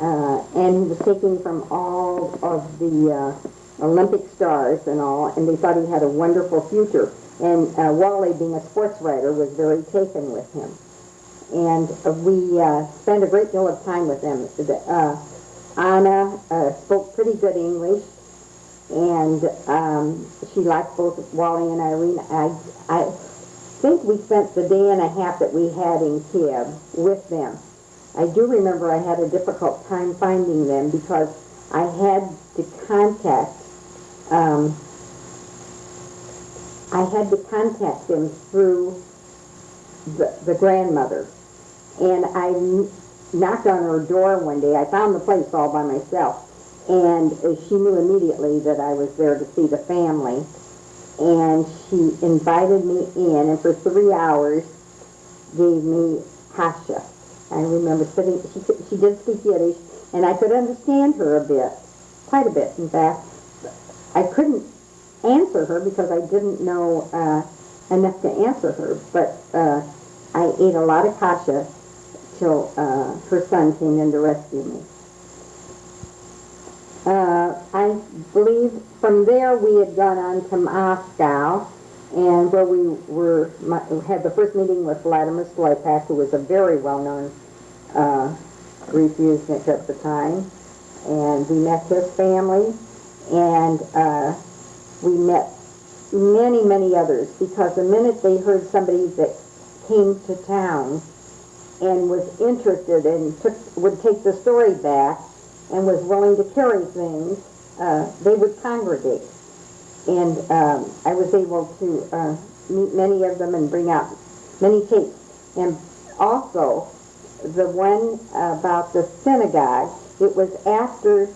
and he was taken from all of the Olympic stars and all, and they thought he had a wonderful future. And Wally, being a sports writer, was very taken with him. And we spent a great deal of time with them. Anna spoke pretty good English, and she liked both Wally and Irene. I think we spent the day and a half that we had in Kiev with them. I do remember I had a difficult time finding them because I had to contact them through the grandmother. And I knocked on her door one day. I found the place all by myself. And she knew immediately that I was there to see the family. And she invited me in, and for 3 hours gave me kasha. I remember sitting, she did speak Yiddish, and I could understand her a bit, quite a bit, in fact. I couldn't answer her because I didn't know enough to answer her, but I ate a lot of kasha till her son came in to rescue me. I believe from there we had gone on to Moscow, and where we had the first meeting with Vladimir Sloipak, who was a very well-known refugenik at the time, and we met his family, and we met many, many others, because the minute they heard somebody that came to town and was interested and would take the story back and was willing to carry things, they would congregate. And I was able to meet many of them and bring out many tapes. And also, the one about the synagogue, it was after,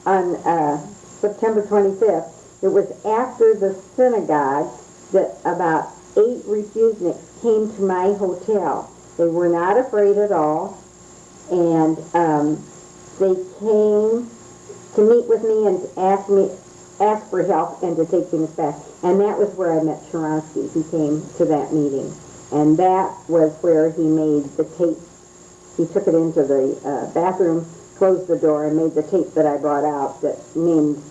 on September 25th, it was after the synagogue that about 8 refuseniks came to my hotel. They were not afraid at all, and they came to meet with me and ask for help and to take things back. And that was where I met Shirley. He came to that meeting, and that was where he made the tape. He took it into the bathroom, closed the door, and made the tape that I brought out that named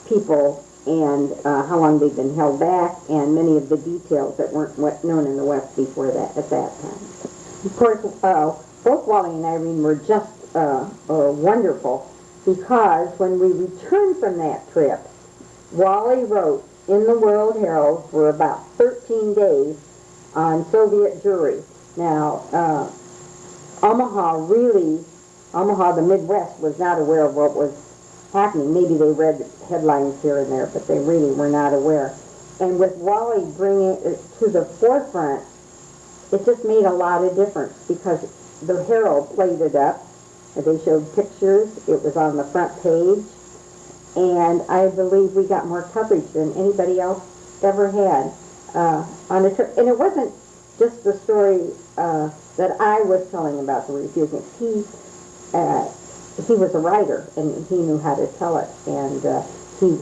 people and how long they'd been held back, and many of the details that weren't known in the West before that, at that time. Of course, both Wally and Irene were just wonderful, because when we returned from that trip, Wally wrote in the World Herald for about 13 days on Soviet Jewry. Now, Omaha, the Midwest, was not aware of what was happening. Maybe they read headlines here and there, but they really were not aware. And with Wally bringing it to the forefront, it just made a lot of difference, because the Herald played it up. They showed pictures. It was on the front page. And I believe we got more coverage than anybody else ever had on a trip. And it wasn't just the story that I was telling about the refusing. He was a writer, and he knew how to tell it. And he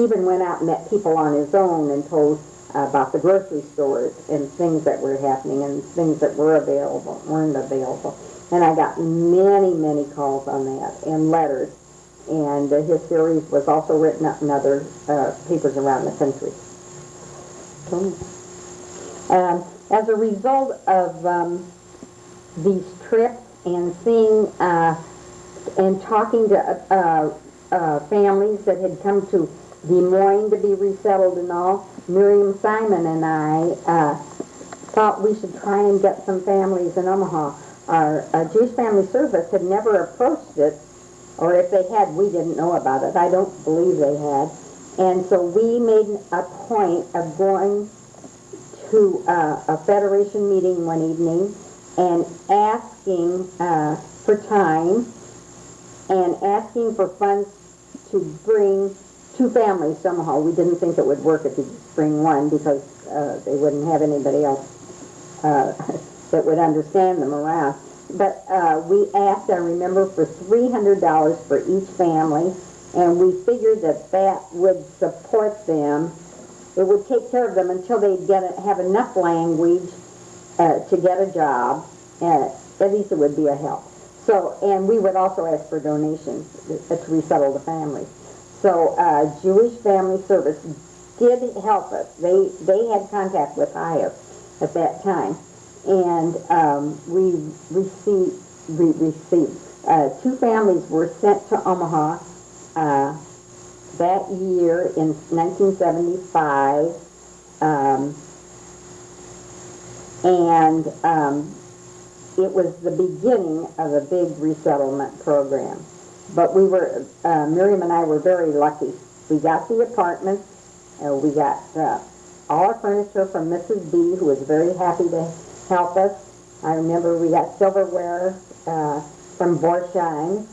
even went out and met people on his own and told about the grocery stores and things that were happening and things that weren't available. And I got many, many calls on that and letters. And his series was also written up in other papers around the country. As a result of these trips and seeing and talking to families that had come to Des Moines to be resettled and all, Miriam Simon and I thought we should try and get some families in Omaha. Our Jewish Family Service had never approached it, or if they had, we didn't know about it. I don't believe they had. And so we made a point of going to a Federation meeting one evening and asking for time and asking for funds to bring 2 families to Omaha. We didn't think it would work if you bring one, because they wouldn't have anybody else that would understand them around. But we asked, I remember, for $300 for each family, and we figured that that would support them. It would take care of them until they'd have enough language to get a job, and at least it would be a help. So, and we would also ask for donations to resettle the families. So Jewish Family Service did help us. They had contact with IF at that time. And we received 2 families were sent to Omaha that year in 1975, and it was the beginning of a big resettlement program. But we were, Miriam and I were very lucky. We got the apartments, we got all our furniture from Mrs. B, who was very happy to help us. I remember we got silverware from Borsheim.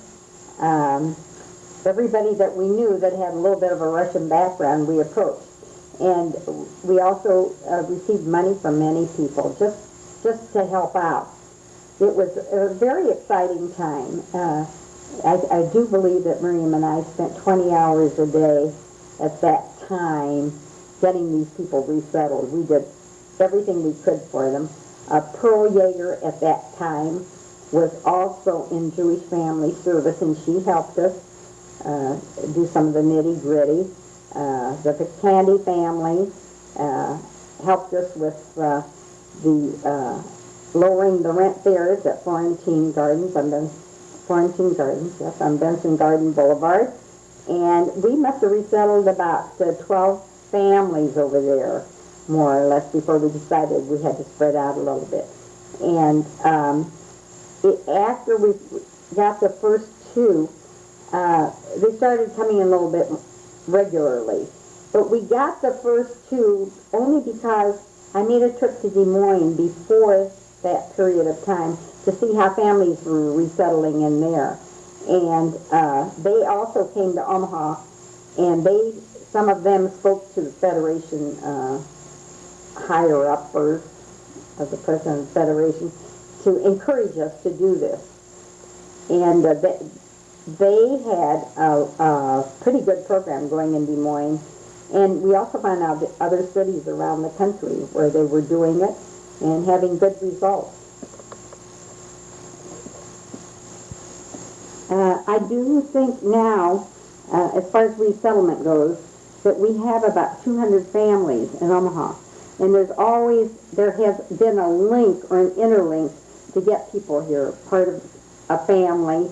Everybody that we knew that had a little bit of a Russian background, we approached. And we also received money from many people just to help out. It was a very exciting time. I do believe that Miriam and I spent 20 hours a day at that time getting these people resettled. We did everything we could for them. Pearl Yeager at that time was also in Jewish Family Service, and she helped us do some of the nitty-gritty. The Picandi family helped us with the lowering the rent fares at Florentine Gardens on Benson Garden Boulevard. And we must have resettled about 12 families over there, more or less, before we decided we had to spread out a little bit. And after we got the first 2, they started coming in a little bit regularly. But we got the first 2 only because I made a trip to Des Moines before that period of time to see how families were resettling in there. And they also came to Omaha, and some of them spoke to the Federation higher up first, as the president of the Federation, to encourage us to do this. And they had a pretty good program going in Des Moines, and we also found out that other cities around the country where they were doing it and having good results. I do think now, as far as resettlement goes, that we have about 200 families in Omaha. And there has been a link or an interlink to get people here. Part of a family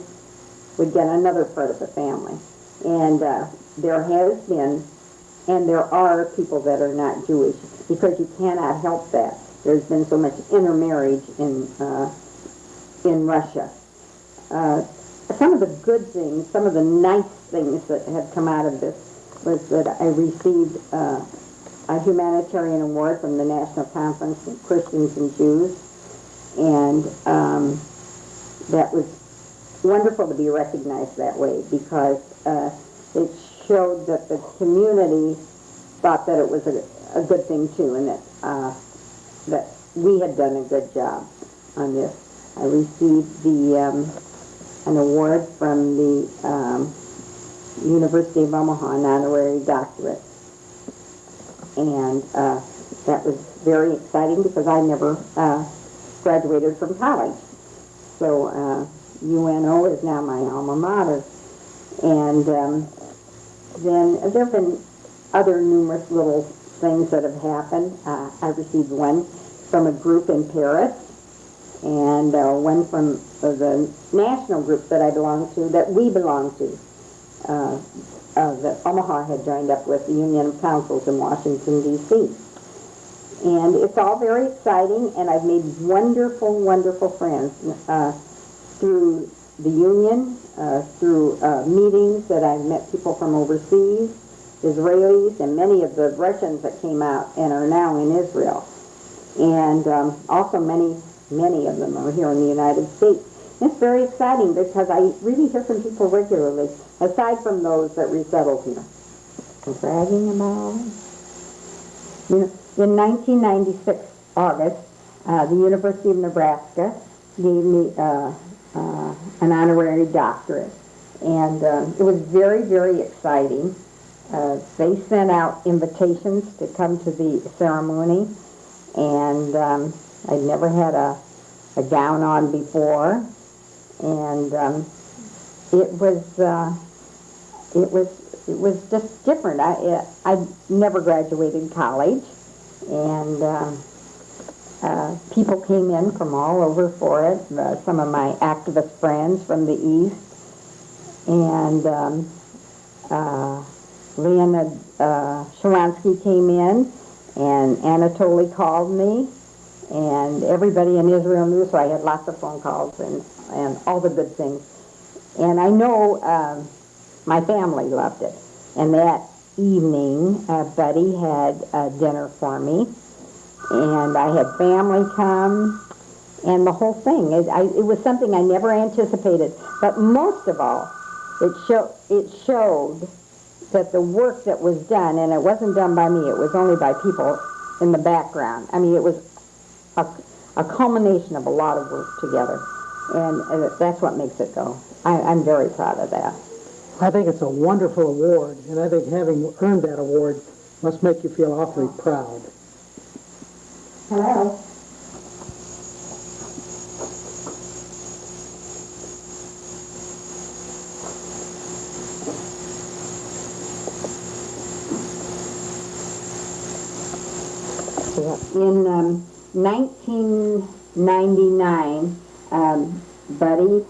would get another part of the family. And there has been, and there are people that are not Jewish, because you cannot help that. There's been so much intermarriage in Russia. Some of the good things, some of the nice things that have come out of this was that I received a humanitarian award from the National Conference of Christians and Jews, and that was wonderful to be recognized that way, because it showed that the community thought that it was a good thing too, and that we had done a good job on this. I received an award from the University of Omaha, an honorary doctorate, and that was very exciting because I never graduated from college. So UNO is now my alma mater. And then there have been other numerous little things that have happened. I received one from a group in Paris, and one from the national group that I belong to, that we belong to, that Omaha had joined up with, the Union of Councils in Washington, D.C. And it's all very exciting, and I've made wonderful, wonderful friends through the Union, through meetings that I've met people from overseas, Israelis, and many of the Russians that came out and are now in Israel. And also many of them are here in the United States. It's very exciting because I really hear from people regularly, aside from those that resettled here. I'm bragging about them. You know, in 1996, August, the University of Nebraska gave me an honorary doctorate. And it was very, very exciting. They sent out invitations to come to the ceremony, and I'd never had a gown on before, and it was just different. I never graduated college, and people came in from all over for it. Some of my activist friends from the East, and Leonid Shalansky came in, and Anatoly called me, and everybody in Israel knew, so I had lots of phone calls and all the good things. And I know my family loved it. And that evening, Buddy had dinner for me, and I had family come, and the whole thing. It was something I never anticipated. But most of all, it showed that the work that was done, and it wasn't done by me, it was only by people in the background. I mean, it was a culmination of a lot of work together, and that's what makes it go. I'm very proud of that. I think it's a wonderful award, and I think having earned that award must make you feel awfully proud. Hello. In 1999, Buddy,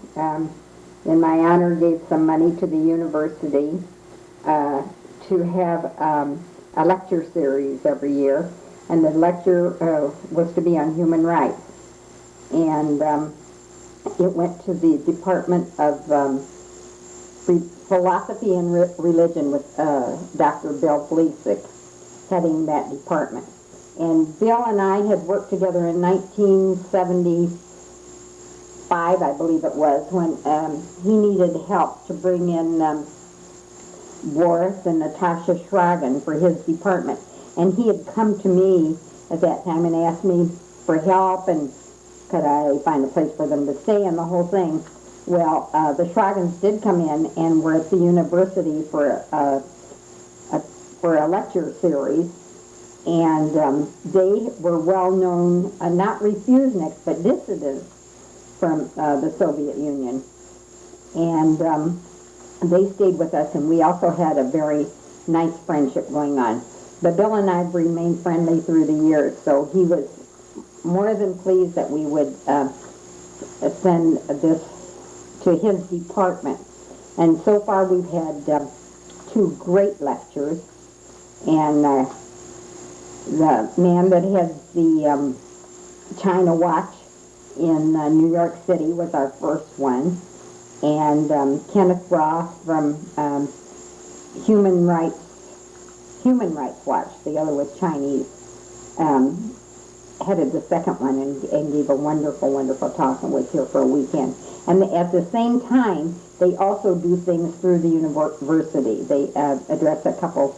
in my honor, gave some money to the university to have a lecture series every year, and the lecture was to be on human rights. And it went to the Department of Philosophy and Religion with Dr. Bill Fleesick heading that department. And Bill and I had worked together in 1975, I believe it was, when he needed help to bring in Boris and Natasha Shragan for his department. And he had come to me at that time and asked me for help, and could I find a place for them to stay and the whole thing. Well, the Shragans did come in and were at the university for a lecture series. And they were well-known, not refuseniks, but dissidents from the Soviet Union. And they stayed with us, and we also had a very nice friendship going on. But Bill and I remained friendly through the years, so he was more than pleased that we would send this to his department. And so far we've had two great lectures, and the man that has the China Watch in New York City was our first one, and Kenneth Roth from Human Rights Watch, the other was Chinese, headed the second one and gave a wonderful, wonderful talk and was here for a weekend. And at the same time, they also do things through the university. They address a couple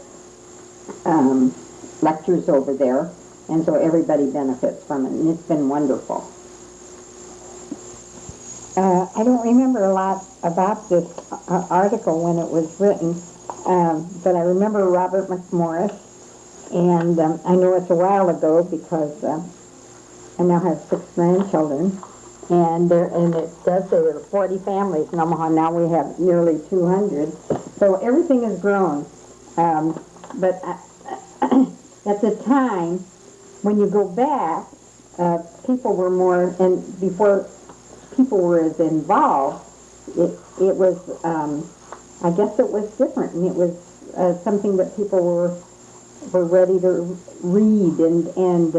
lectures over there, and so everybody benefits from it, and it's been wonderful. I don't remember a lot about this article when it was written, but I remember Robert McMorris, and I know it's a while ago because I now have 6 grandchildren, and it does say there are 40 families in Omaha. Now we have nearly 200, so everything has grown. But at the time, when you go back, people were more, and before people were as involved, it was, I guess it was different, and it was something that people were ready to read, and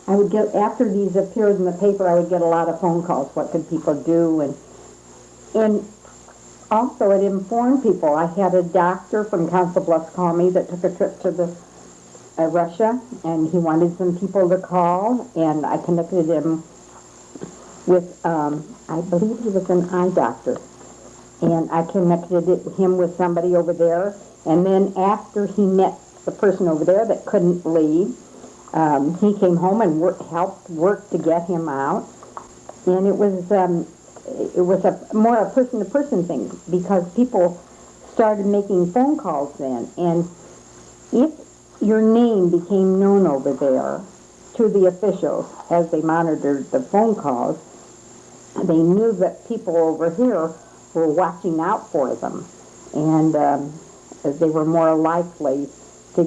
I would get, after these appeared in the paper, I would get a lot of phone calls, what could people do, and also it informed people. I had a doctor from Council Bluffs call me that took a trip to Russia, and he wanted some people to call, and I connected him with, I believe he was an eye doctor, and I connected him with somebody over there, and then after he met the person over there that couldn't leave, he came home and helped work to get him out, and it was more a person-to-person thing, because people started making phone calls then, and if your name became known over there to the officials as they monitored the phone calls, they knew that people over here were watching out for them, and they were more likely to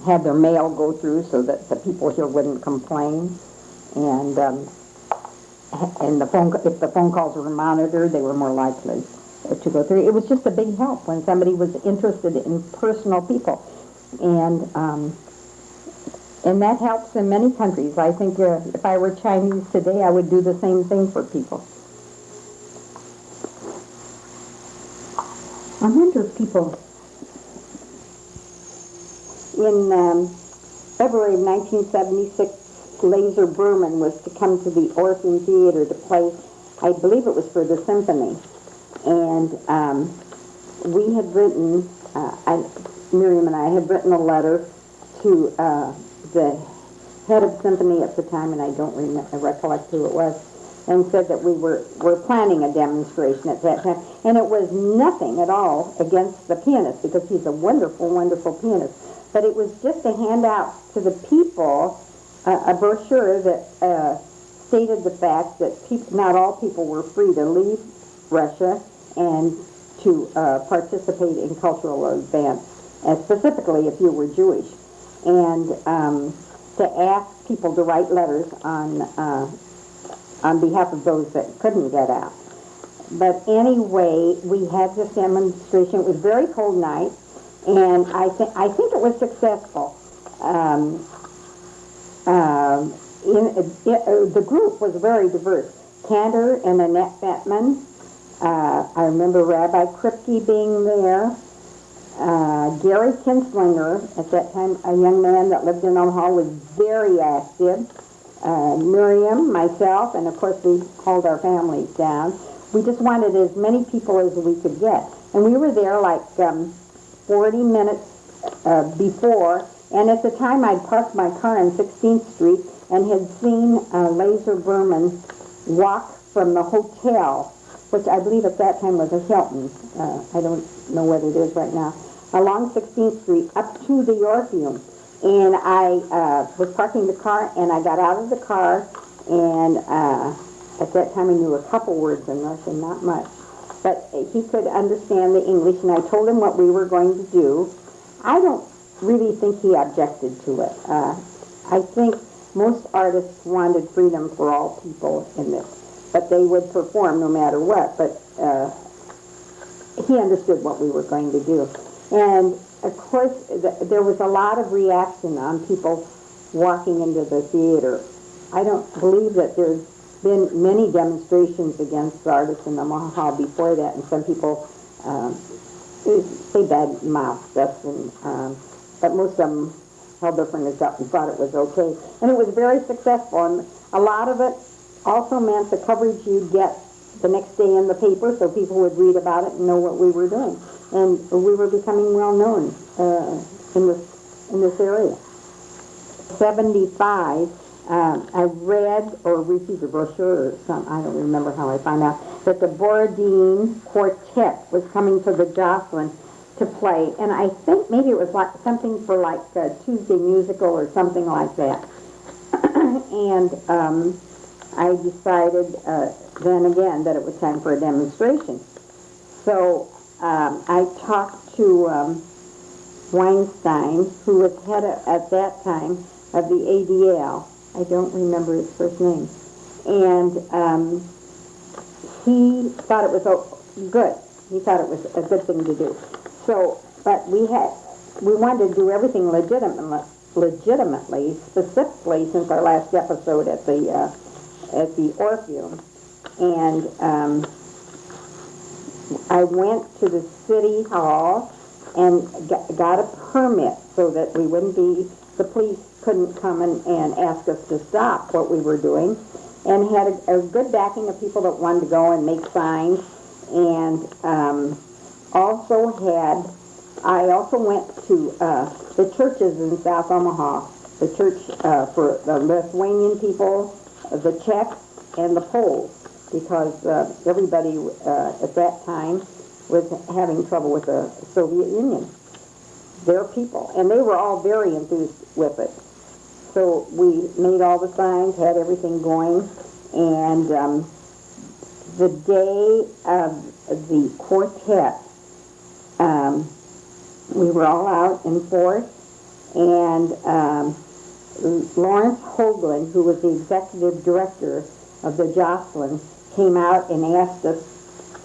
have their mail go through so that the people here wouldn't complain, and if the phone calls were monitored, they were more likely to go through. It was just a big help when somebody was interested in personal people, and that helps in many countries. I think if I were Chinese today, I would do the same thing for people. I wonder if people in February of 1976, Laser Berman was to come to the Orpheum Theater to play, I believe it was for the symphony, and we had written, Miriam and I had written a letter to the head of symphony at the time, and I don't recollect who it was, and said that we were planning a demonstration at that time, and it was nothing at all against the pianist, because he's a wonderful, wonderful pianist, but it was just to hand out to the people a brochure that stated the fact that not all people were free to leave Russia and to participate in cultural events, specifically if you were Jewish, and to ask people to write letters on behalf of those that couldn't get out. But anyway, we had this demonstration. It was a very cold night, and I think it was successful. The group was very diverse. Cantor and Annette Bettman. I remember Rabbi Kripke being there. Gary Kinslinger, at that time a young man that lived in Omaha, was very active. Miriam, myself, and of course we called our families down. We just wanted as many people as we could get. And we were there like 40 minutes before, and at the time I'd parked my car on 16th Street and had seen Laser Berman walk from the hotel, which I believe at that time was a Hilton. I don't know what it is right now, along 16th Street up to the Orpheum. And I was parking the car, and I got out of the car, and at that time I knew a couple words in Russian, not much. But he could understand the English, and I told him what we were going to do. I don't really think he objected to it. I think most artists wanted freedom for all people in this. but they would perform no matter what. But he understood what we were going to do. And, of course, there was a lot of reaction on people walking into the theater. I don't believe that there's been many demonstrations against artists in Omaha before that, and some people say bad mouth stuff, and but most of them held their fingers up and thought it was okay. And it was very successful, and a lot of it also meant the coverage you'd get the next day in the paper, so people would read about it and know what we were doing. And we were becoming well known in this area. 75, I read or received a brochure or something, I don't remember how I found out, that the Borodin Quartet was coming to the Jocelyn to play. And I think maybe it was like something for like a Tuesday musical or something like that. And I decided then again that it was time for a demonstration. So I talked to Weinstein, who was head at that time of the ADL. I don't remember his first name. And he thought it was good. He thought it was a good thing to do. So, but we wanted to do everything legitimately, specifically since our last episode at the Orpheum. And I went to the city hall and got a permit so that we wouldn't be, the police couldn't come and ask us to stop what we were doing, and had a good backing of people that wanted to go and make signs. And I also went to the churches in South Omaha, the church for the Lithuanian people, the Czechs, and the Poles, because everybody at that time was having trouble with the Soviet Union, their people, and they were all very enthused with it. So we made all the signs, had everything going, and the day of the quartet, we were all out in force, and Lawrence Hoagland, who was the executive director of the Jocelyn, came out and asked us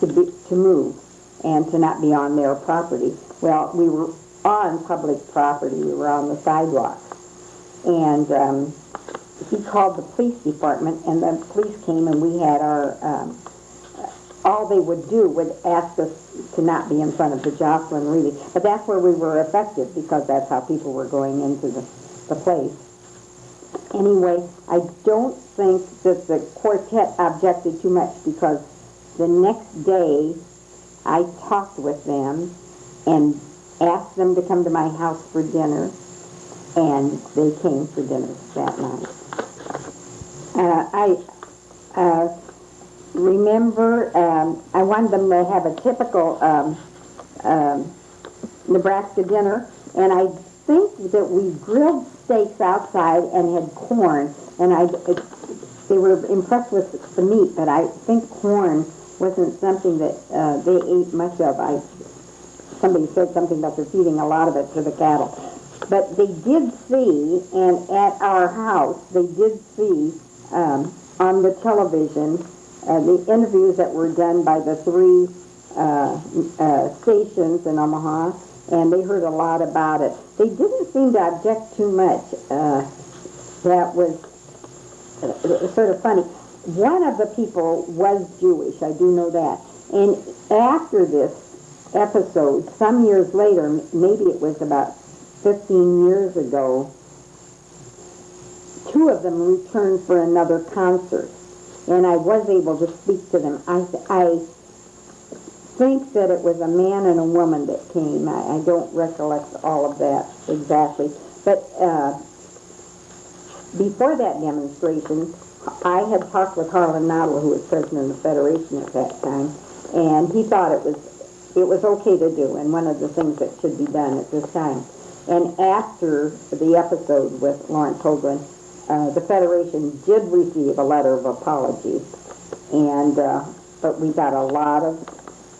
to move and to not be on their property. Well, we were on public property. We were on the sidewalk. And he called the police department, and the police came, and we had our, all they would do would ask us to not be in front of the Jocelyn, really. But that's where we were effective, because that's how people were going into the place. Anyway, I don't think that the quartet objected too much, because the next day I talked with them and asked them to come to my house for dinner, and they came for dinner that night. I remember I wanted them to have a typical Nebraska dinner, and I think that we grilled steaks outside and had corn, and they were impressed with the meat, but I think corn wasn't something that they ate much of. Somebody said something about they're feeding a lot of it to the cattle. But they did see, and at our house, they did see on the television the interviews that were done by the three stations in Omaha, and they heard a lot about it. They didn't seem to object too much. That was sort of funny. One of the people was Jewish, I do know that. And after this episode, some years later, maybe it was about 15 years ago, two of them returned for another concert, and I was able to speak to them. I think that it was a man and a woman that came. I don't recollect all of that exactly. But before that demonstration, I had talked with Harlan Noddle, who was president of the Federation at that time, and he thought it was okay to do, and one of the things that should be done at this time. And after the episode with Lawrence Hoagland, the Federation did receive a letter of apology, and but we got a lot of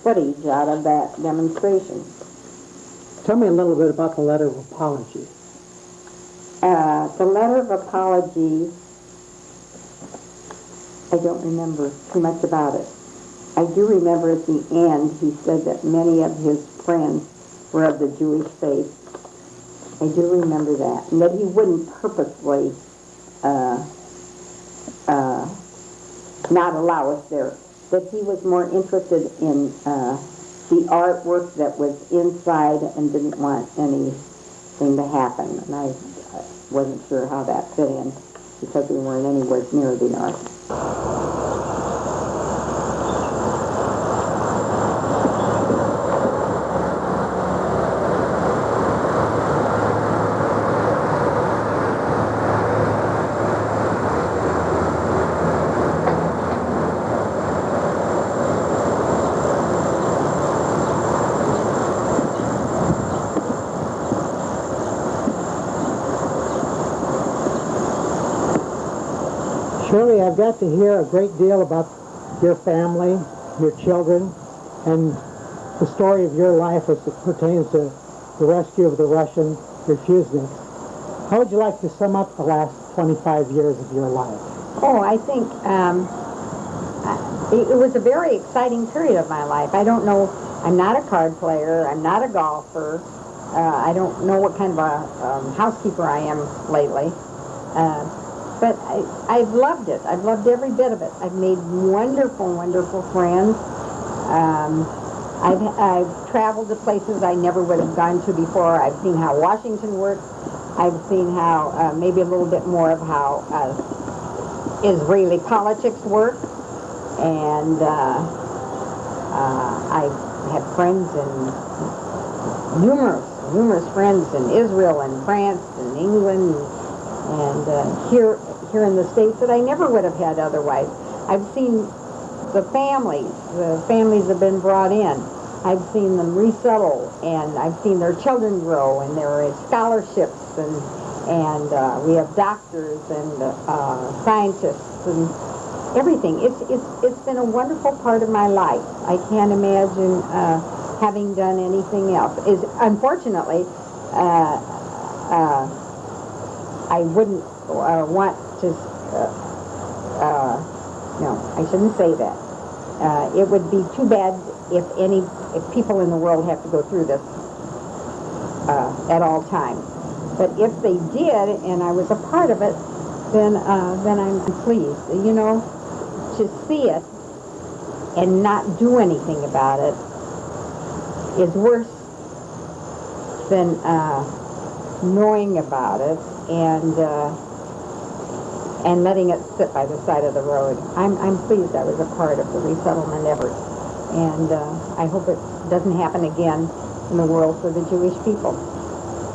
footage out of that demonstration. Tell me a little bit about the letter of apology. The letter of apology I don't remember too much about it. I do remember at the end he said that many of his friends were of the Jewish faith. I do remember that. And that he wouldn't purposely uh, uh, not allow us there. That he was more interested in the artwork that was inside and didn't want anything to happen. And I wasn't sure how that fit in because we weren't anywhere near the art. Shirley, I've got to hear a great deal about your family, your children, and the story of your life as it pertains to the rescue of the Russian refuseniks. How would you like to sum up the last 25 years of your life? Oh, I think it was a very exciting period of my life. I don't know, I'm not a card player, I'm not a golfer, I don't know what kind of a housekeeper I am lately. But I've loved it. I've loved every bit of it. I've made wonderful, wonderful friends. I've traveled to places I never would have gone to before. I've seen how Washington works. I've seen how, maybe a little bit more of how Israeli politics work. And I have friends in numerous friends in Israel and France and England and here in the States that I never would have had otherwise. I've seen the families have been brought in. I've seen them resettle, and I've seen their children grow, and there are scholarships, and we have doctors and scientists and everything. It's been a wonderful part of my life. I can't imagine having done anything else. Unfortunately, I wouldn't want to, no, I shouldn't say that. It would be too bad if people in the world have to go through this at all times. But if they did, and I was a part of it, then I'm pleased. You know, to see it and not do anything about it is worse than knowing about it and letting it sit by the side of the road. I'm pleased I was a part of the resettlement effort, and I hope it doesn't happen again in the world for the Jewish people.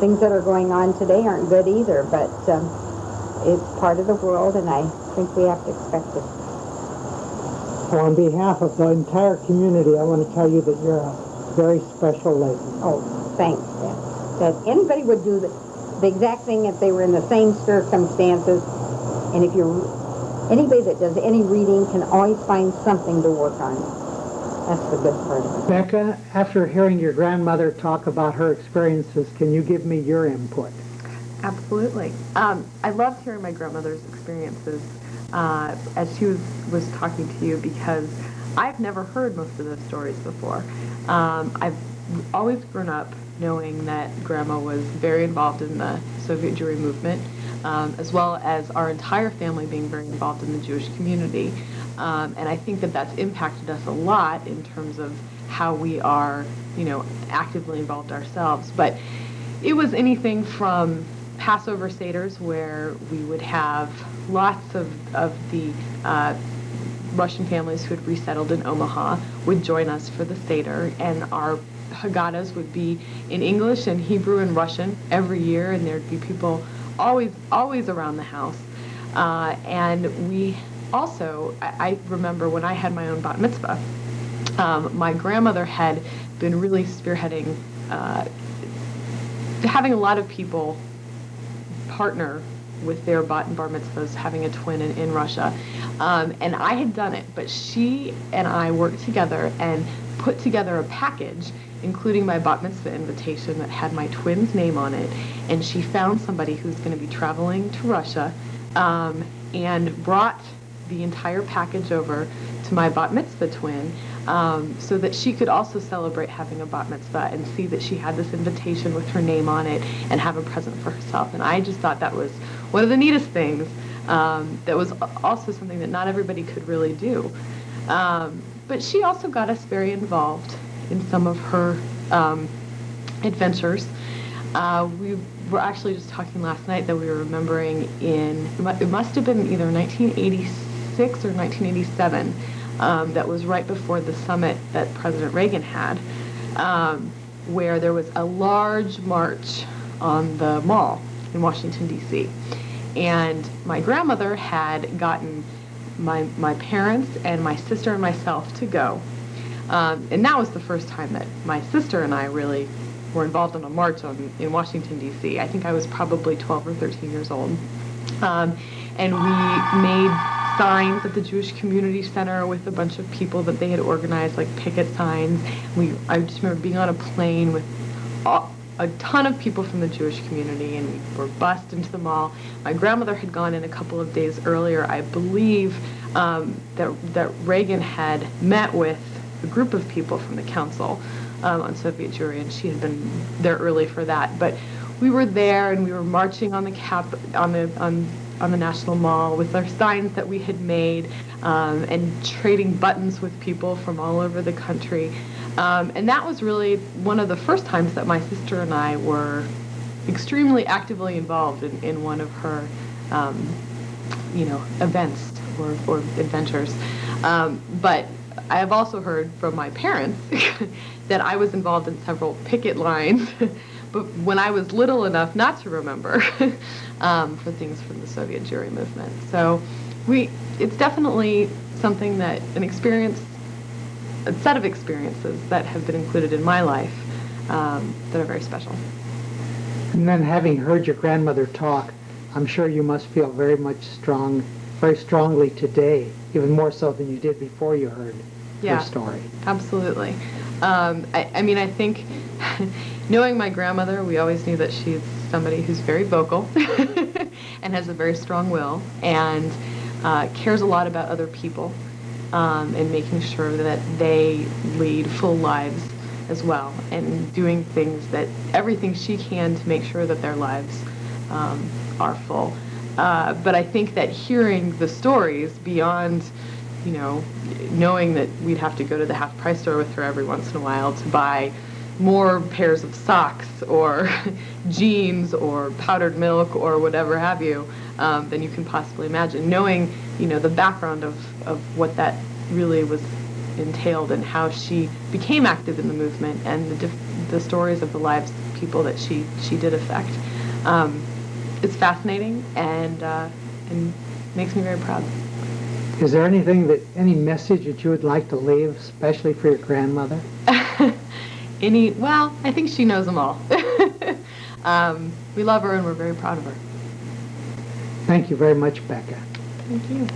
Things that are going on today aren't good either, but it's part of the world, and I think we have to expect it. Well, on behalf of the entire community, I want to tell you that you're a very special lady. Oh, thanks, Ben. That anybody would do the exact thing if they were in the same circumstances. And if anybody that does any reading can always find something to work on. That's the good part of it. Becca, after hearing your grandmother talk about her experiences, can you give me your input? Absolutely. I loved hearing my grandmother's experiences as she was talking to you, because I've never heard most of those stories before. I've always grown up knowing that Grandma was very involved in the Soviet Jewry movement, as well as our entire family being very involved in the Jewish community. And I think that that's impacted us a lot in terms of how we are, actively involved ourselves. But it was anything from Passover Seders, where we would have lots of the Russian families who had resettled in Omaha would join us for the Seder, and our Haggadahs would be in English and Hebrew and Russian every year, and there'd be people always around the house. And we also, I remember when I had my own bat mitzvah, my grandmother had been really spearheading having a lot of people partner with their bat and bar mitzvahs, having a twin in Russia. And I had done it, but she and I worked together and put together a package, including my bat mitzvah invitation that had my twin's name on it. And she found somebody who's going to be traveling to Russia and brought the entire package over to my bat mitzvah twin, so that she could also celebrate having a bat mitzvah and see that she had this invitation with her name on it and have a present for herself. And I just thought that was one of the neatest things. That was also something that not everybody could really do. But she also got us very involved in some of her adventures. We were actually just talking last night that we were remembering it must have been either 1986 or 1987, that was right before the summit that President Reagan had, where there was a large march on the mall in Washington, D.C. And my grandmother had gotten my parents and my sister and myself to go. And that was the first time that my sister and I really were involved in a march in Washington, D.C. I think I was probably 12 or 13 years old. And we made signs at the Jewish Community Center with a bunch of people that they had organized, like picket signs. I just remember being on a plane with a ton of people from the Jewish community, and we were bussed into the mall. My grandmother had gone in a couple of days earlier. I believe that Reagan had met with a group of people from the Council on Soviet Jewry, and she had been there early for that. But we were there, and we were marching on the National Mall with our signs that we had made, and trading buttons with people from all over the country. And that was really one of the first times that my sister and I were extremely actively involved in one of her, events or adventures. But I have also heard from my parents that I was involved in several picket lines, but when I was little enough not to remember, for things from the Soviet Jewry movement. So it's definitely something that a set of experiences that have been included in my life that are very special. And then having heard your grandmother talk, I'm sure you must feel very strongly today, even more so than you did before you heard her story. Absolutely. I think knowing my grandmother, we always knew that she's somebody who's very vocal and has a very strong will and cares a lot about other people, and making sure that they lead full lives as well, and doing everything she can to make sure that their lives are full. But I think that hearing the stories beyond, knowing that we'd have to go to the half-price store with her every once in a while to buy more pairs of socks or jeans or powdered milk or whatever have you, than you can possibly imagine. Knowing, the background of what that really was entailed and how she became active in the movement and the stories of the lives of people that she did affect. It's fascinating and makes me very proud. Is there any message that you would like to leave, especially for your grandmother? Well, I think she knows them all. We love her and we're very proud of her. Thank you very much, Becca. Thank you.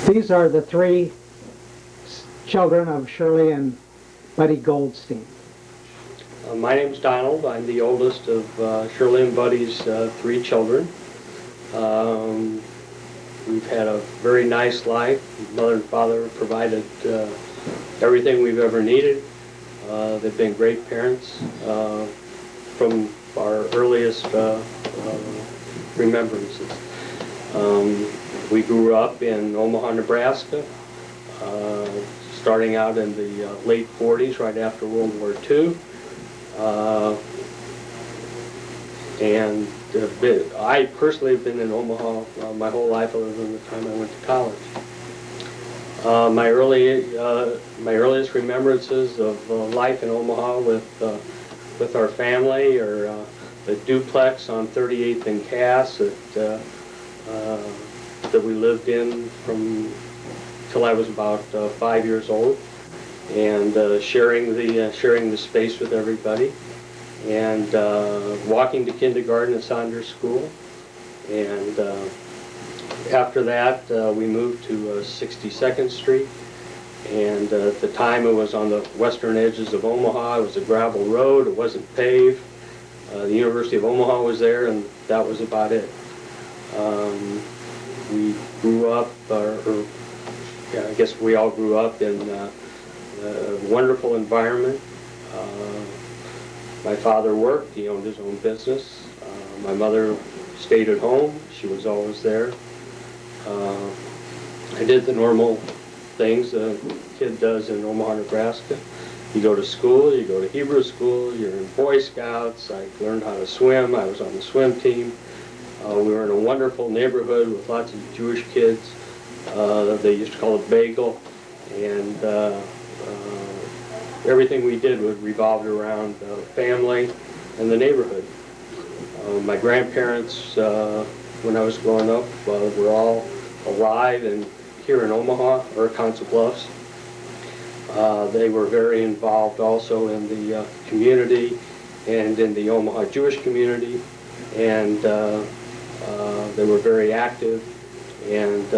These are the three children of Shirley and Buddy Goldstein. My name's Donald. I'm the oldest of Shirley and Buddy's three children. We've had a very nice life. Mother and father provided everything we've ever needed. They've been great parents from our earliest remembrances. We grew up in Omaha, Nebraska, starting out in the late 40s, right after World War II. And I personally have been in Omaha my whole life, other than the time I went to college. My earliest remembrances of life in Omaha with our family are the duplex on 38th and Cass that we lived in from till I was about 5 years old, and sharing the space with everybody, and walking to kindergarten at Saunders School, and after that we moved to 62nd Street, and at the time it was on the western edges of Omaha. It was a gravel road, it wasn't paved. The University of Omaha was there, and that was about it. We grew up, yeah, I guess we all grew up in a wonderful environment. My father worked, he owned his own business. My mother stayed at home, she was always there. I did the normal things a kid does in Omaha, Nebraska. You go to school, you go to Hebrew school, you're in Boy Scouts. I learned how to swim, I was on the swim team. We were in a wonderful neighborhood with lots of Jewish kids. They used to call it Bagel, and everything we did was revolved around family and the neighborhood. My grandparents, when I was growing up, were all alive and here in Omaha or Council Bluffs. They were very involved also in the community and in the Omaha Jewish community, and they were very active, and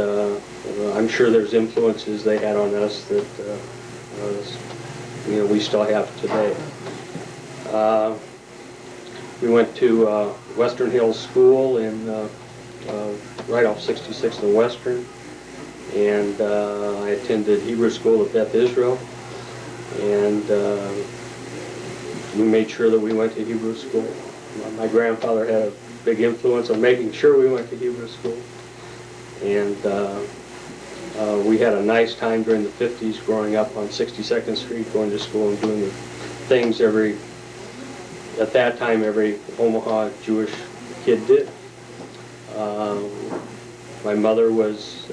I'm sure there's influences they had on us that we still have today. We went to Western Hills School in right off 66th and Western, and I attended Hebrew school at Beth Israel, and we made sure that we went to Hebrew school. My grandfather had a big influence on making sure we went to Hebrew school, and we had a nice time during the 50s growing up on 62nd Street, going to school and doing the things at that time every Omaha Jewish kid did. My mother was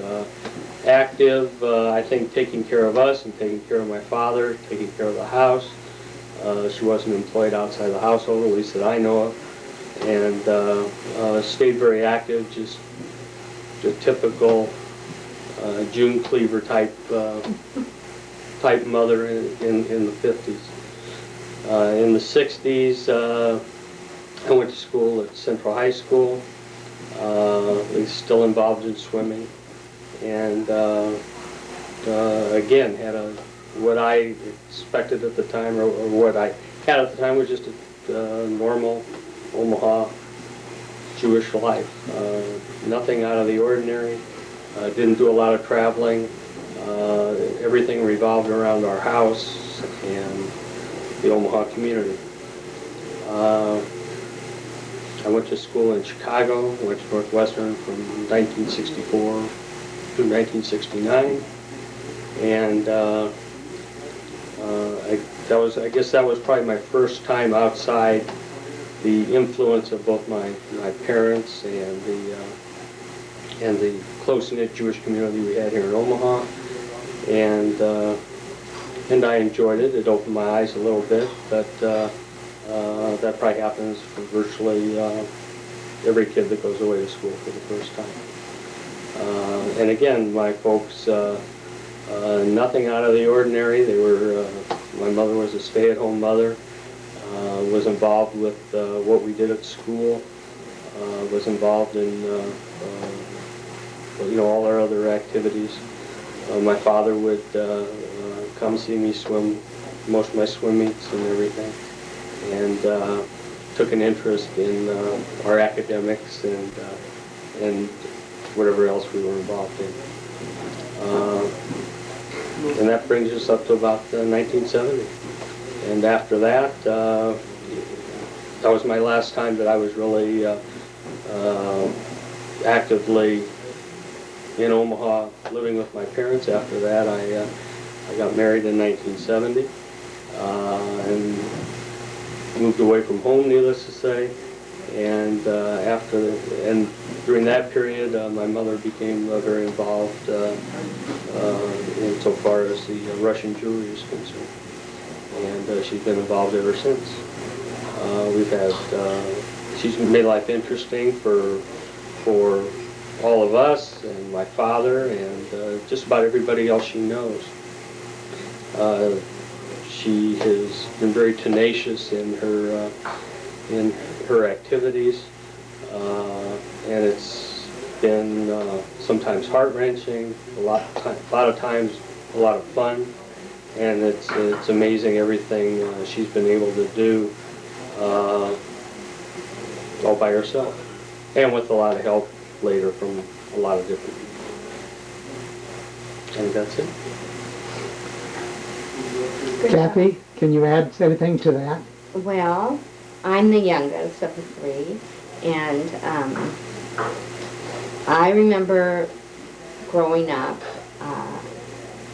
active, I think, taking care of us and taking care of my father, taking care of the house. She wasn't employed outside the household, at least that I know of, and stayed very active, just a typical June Cleaver type mother in the 50s. In the 60s, I went to school at Central High School. Was still involved in swimming, and again had what I expected at the time, or what I had at the time, was just a normal Omaha Jewish life. Nothing out of the ordinary. Didn't do a lot of traveling. Everything revolved around our house and the Omaha community. I went to school in Chicago, went to Northwestern from 1964 to 1969, and I guess that was probably my first time outside the influence of both my parents and the close-knit Jewish community we had here in Omaha, and I enjoyed it. It opened my eyes a little bit, but that probably happens for virtually every kid that goes away to school for the first time. And again, my folks, nothing out of the ordinary. They were. My mother was a stay-at-home mother. Was involved with what we did at school. Was involved in all our other activities. My father would come see me swim most of my swim meets and everything, and took an interest in our academics and whatever else we were involved in. And that brings us up to about 1970. And after that, that was my last time that I was really actively in Omaha living with my parents. After that, I got married in 1970 and moved away from home, needless to say. And during that period, my mother became very involved in so far as the Russian Jewry is concerned. And she's been involved ever since. We've had, she's made life interesting for all of us and my father and just about everybody else she knows. She has been very tenacious in her activities, and it's been sometimes heart-wrenching, a lot of times a lot of fun, and it's amazing everything she's been able to do all by herself, and with a lot of help later from a lot of different people. And that's it. Kathy, can you add anything to that? Well, I'm the youngest of the three, and I remember growing up,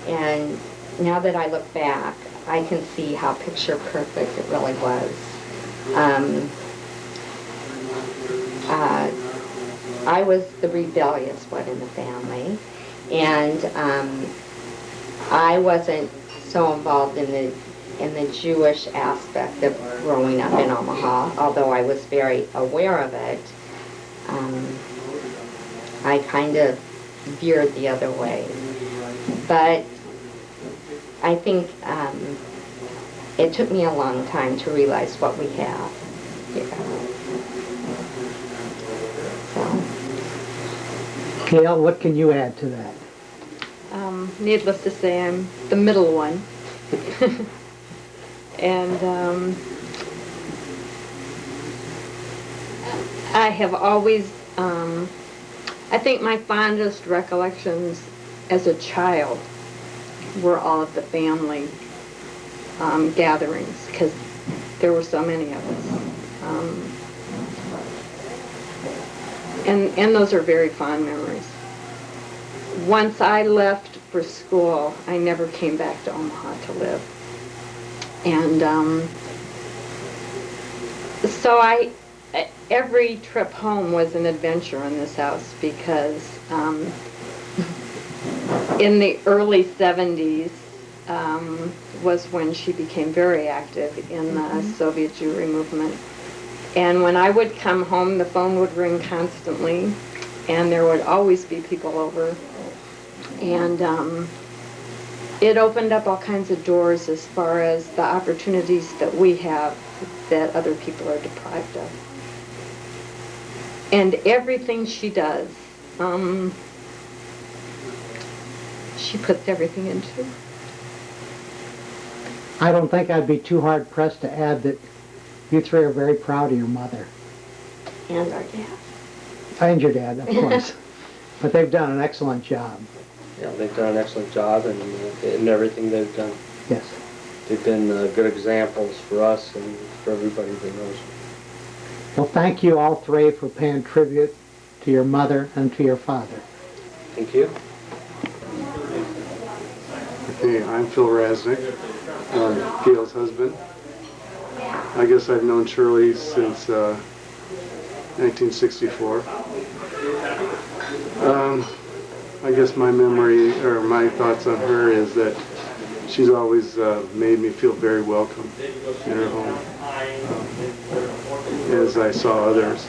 and now that I look back, I can see how picture perfect it really was. I was the rebellious one in the family, and I wasn't so involved in the Jewish aspect of growing up in Omaha, although I was very aware of it. I kind of veered the other way. But I think it took me a long time to realize what we have. Gail, what can you add to that? Needless to say, I'm the middle one. And I have always, I think my fondest recollections as a child were all of the family gatherings, because there were so many of us. And those are very fond memories. Once I left for school, I never came back to Omaha to live. And so every trip home was an adventure in this house, because in the early 70s was when she became very active in the Soviet Jewry movement. And when I would come home, the phone would ring constantly, and there would always be people over. And it opened up all kinds of doors as far as the opportunities that we have that other people are deprived of. And everything she does, she puts everything into. I don't think I'd be too hard pressed to add that you three are very proud of your mother. And our dad. And your dad, of course. But they've done an excellent job. Yeah, they've done an excellent job in everything they've done. Yes. They've been good examples for us and for everybody that knows them. Well, thank you all three for paying tribute to your mother and to your father. Thank you. Okay, I'm Phil Rasnick, Gail's husband. I guess I've known Shirley since 1964. I guess my memory, or my thoughts on her is that she's always made me feel very welcome in her home, as I saw others.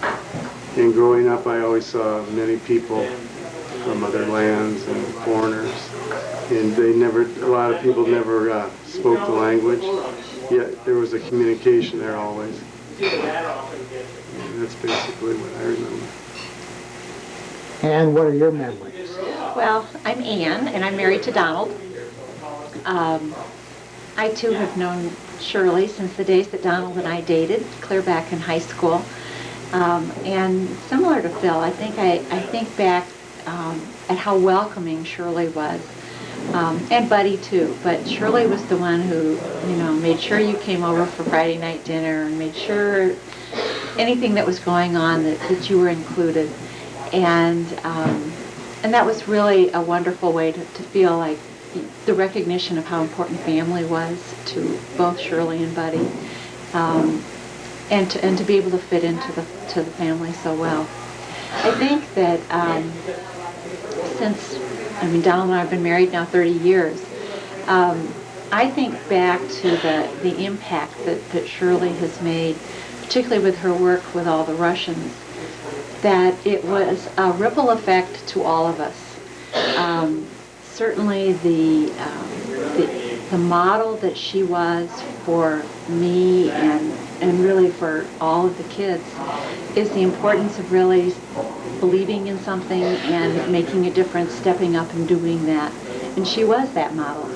And growing up, I always saw many people from other lands and foreigners, and a lot of people never spoke the language, yet there was a communication there always. And that's basically what I remember. And what are your memories? Well, I'm Ann, and I'm married to Donald. I too have known Shirley since the days that Donald and I dated, clear back in high school. And similar to Phil, I think back at how welcoming Shirley was, and Buddy too. But Shirley was the one who, made sure you came over for Friday night dinner and made sure anything that was going on that you were included. And that was really a wonderful way to feel like the recognition of how important family was to both Shirley and Buddy, and to be able to fit into the family so well. I think that since Donald and I have been married now 30 years, I think back to the impact that Shirley has made, particularly with her work with all the Russians, that it was a ripple effect to all of us. Certainly the model that she was for me and really for all of the kids is the importance of really believing in something and making a difference, stepping up and doing that. And she was that model.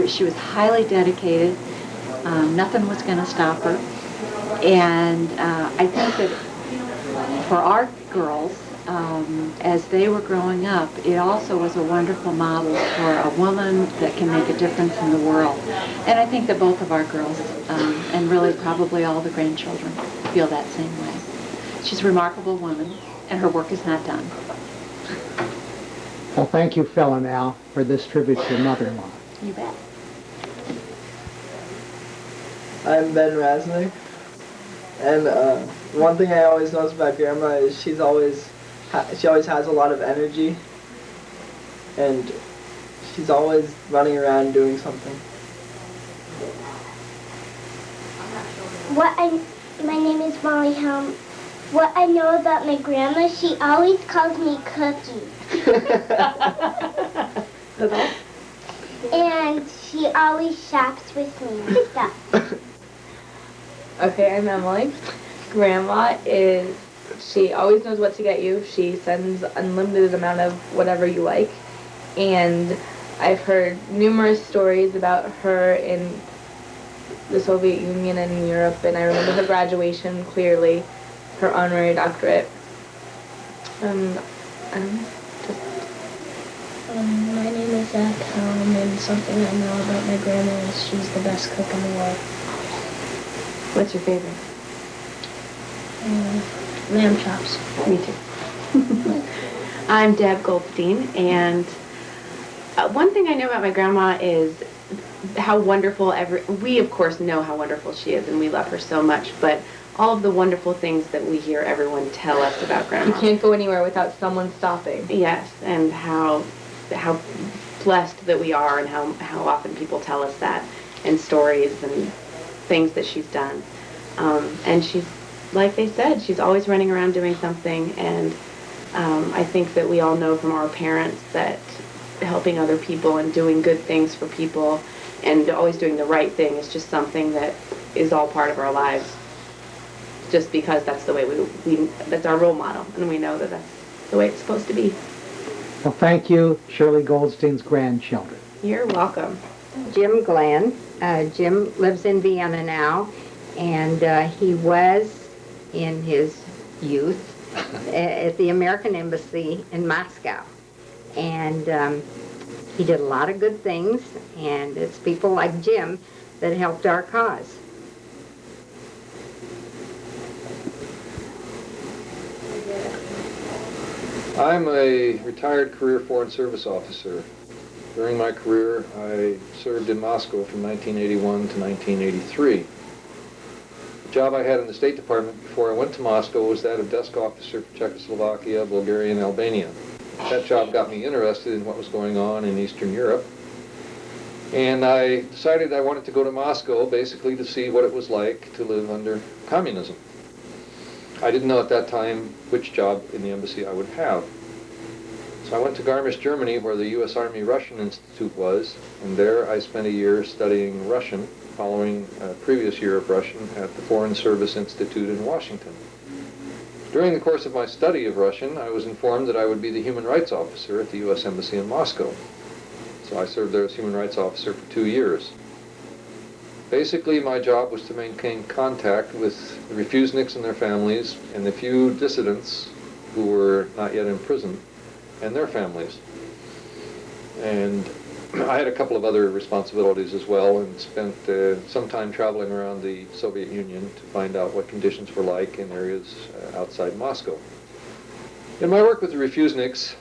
She was highly dedicated. Nothing was going to stop her. And I think that for our girls, as they were growing up, it also was a wonderful model for a woman that can make a difference in the world. And I think that both of our girls, and really probably all the grandchildren, feel that same way. She's a remarkable woman, and her work is not done. Well, thank you, Phil and Al, for this tribute to your mother-in-law. You bet. I'm Ben Rasnick, and one thing I always notice about Grandma is she always has a lot of energy, and she's always running around doing something. My name is Molly Helm. What I know about my grandma, she always calls me Cookie. And she always shops with me and stuff. Okay, I'm Emily. Grandma she always knows what to get you. She sends unlimited amount of whatever you like. And I've heard numerous stories about her in the Soviet Union and in Europe, and I remember her graduation clearly, her honorary doctorate. My name is Zach Helm, and something I know about my grandma is she's the best cook in the world. What's your favorite? Lamb chops. Me too. I'm Deb Goldstein, and one thing I know about my grandma is how wonderful we of course know how wonderful she is, and we love her so much, but all of the wonderful things that we hear everyone tell us about Grandma. You can't go anywhere without someone stopping. Yes, and how blessed that we are, and how often people tell us that, and stories and things that she's done. And she's, like they said, she's always running around doing something, and I think that we all know from our parents that helping other people and doing good things for people and always doing the right thing is just something that is all part of our lives, just because that's the way that's our role model, and we know that that's the way it's supposed to be. Well, thank you, Shirley Goldstein's grandchildren. You're welcome. Jim Glenn. Jim lives in Vienna now, and he was in his youth at the American Embassy in Moscow. And he did a lot of good things, and it's people like Jim that helped our cause. I'm a retired career Foreign Service officer. During my career, I served in Moscow from 1981 to 1983. The job I had in the State Department before I went to Moscow was that of desk officer for Czechoslovakia, Bulgaria, and Albania. That job got me interested in what was going on in Eastern Europe. And I decided I wanted to go to Moscow basically to see what it was like to live under communism. I didn't know at that time which job in the embassy I would have. So I went to Garmisch, Germany, where the U.S. Army Russian Institute was, and there I spent a year studying Russian, following a previous year of Russian at the Foreign Service Institute in Washington. During the course of my study of Russian, I was informed that I would be the human rights officer at the U.S. Embassy in Moscow. So I served there as human rights officer for 2 years. Basically, my job was to maintain contact with the refuseniks and their families, and the few dissidents who were not yet in prison, and their families. And I had a couple of other responsibilities as well, and spent some time traveling around the Soviet Union to find out what conditions were like in areas outside Moscow. In my work with the refuseniks,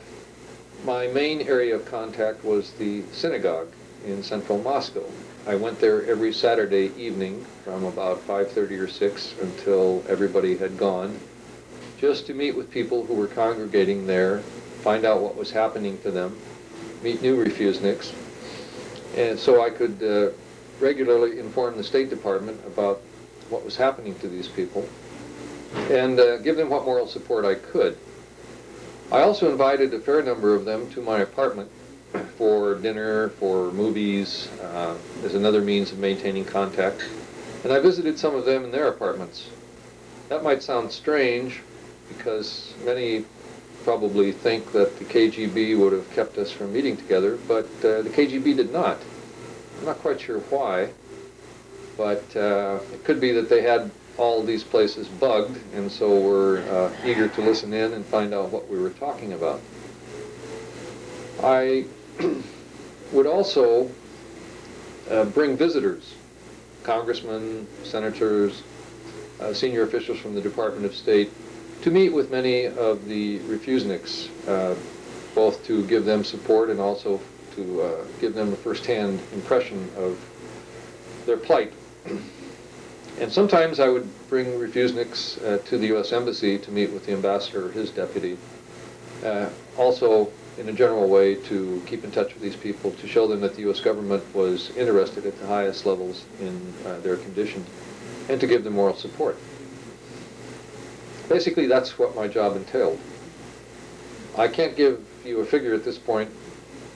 my main area of contact was the synagogue in central Moscow. I went there every Saturday evening from about 5:30 or 6 until everybody had gone, just to meet with people who were congregating there, find out what was happening to them, meet new refuseniks, and so I could regularly inform the State Department about what was happening to these people and give them what moral support I could. I also invited a fair number of them to my apartment for dinner, for movies, as another means of maintaining contact. And I visited some of them in their apartments. That might sound strange because many probably think that the KGB would have kept us from meeting together, but the KGB did not. I'm not quite sure why, but it could be that they had all these places bugged, and so were eager to listen in and find out what we were talking about. I would also bring visitors, congressmen, senators, senior officials from the Department of State, to meet with many of the refuseniks, both to give them support and also to give them a first-hand impression of their plight. And sometimes I would bring refuseniks to the U.S. Embassy to meet with the ambassador or his deputy, also in a general way to keep in touch with these people, to show them that the U.S. government was interested at the highest levels in their condition, and to give them moral support. Basically, that's what my job entailed. I can't give you a figure at this point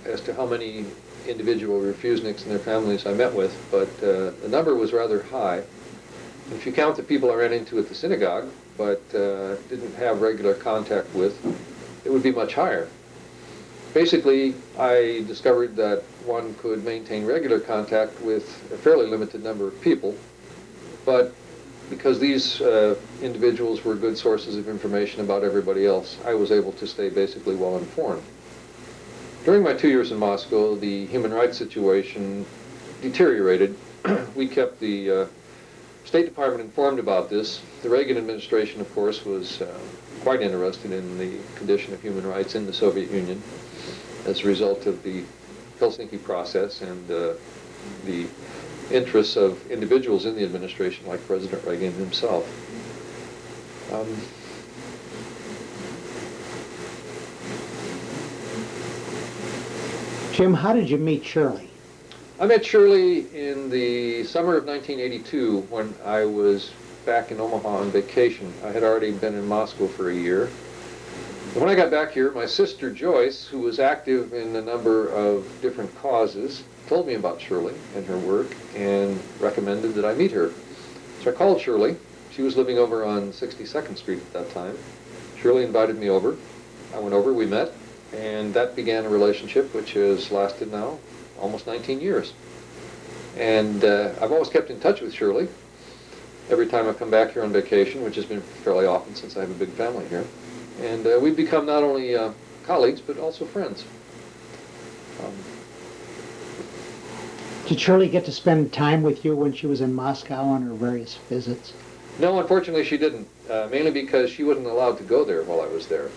as to how many individual refuseniks and their families I met with, but the number was rather high. If you count the people I ran into at the synagogue, but didn't have regular contact with, it would be much higher. Basically, I discovered that one could maintain regular contact with a fairly limited number of people, but because these individuals were good sources of information about everybody else, I was able to stay basically well informed. During my 2 years in Moscow, the human rights situation deteriorated. We kept the State Department informed about this. The Reagan administration, of course, was quite interested in the condition of human rights in the Soviet Union as a result of the Helsinki process and the interests of individuals in the administration, like President Reagan himself. Jim, how did you meet Shirley? I met Shirley in the summer of 1982 when I was back in Omaha on vacation. I had already been in Moscow for a year. And when I got back here, my sister Joyce, who was active in a number of different causes, told me about Shirley and her work and recommended that I meet her. So I called Shirley. She was living over on 62nd Street at that time. Shirley invited me over. I went over, we met, and that began a relationship which has lasted now almost 19 years. And I've always kept in touch with Shirley every time I come back here on vacation, which has been fairly often since I have a big family here. And we've become not only colleagues, but also friends. Did Shirley get to spend time with you when she was in Moscow on her various visits? No, unfortunately she didn't, mainly because she wasn't allowed to go there while I was there.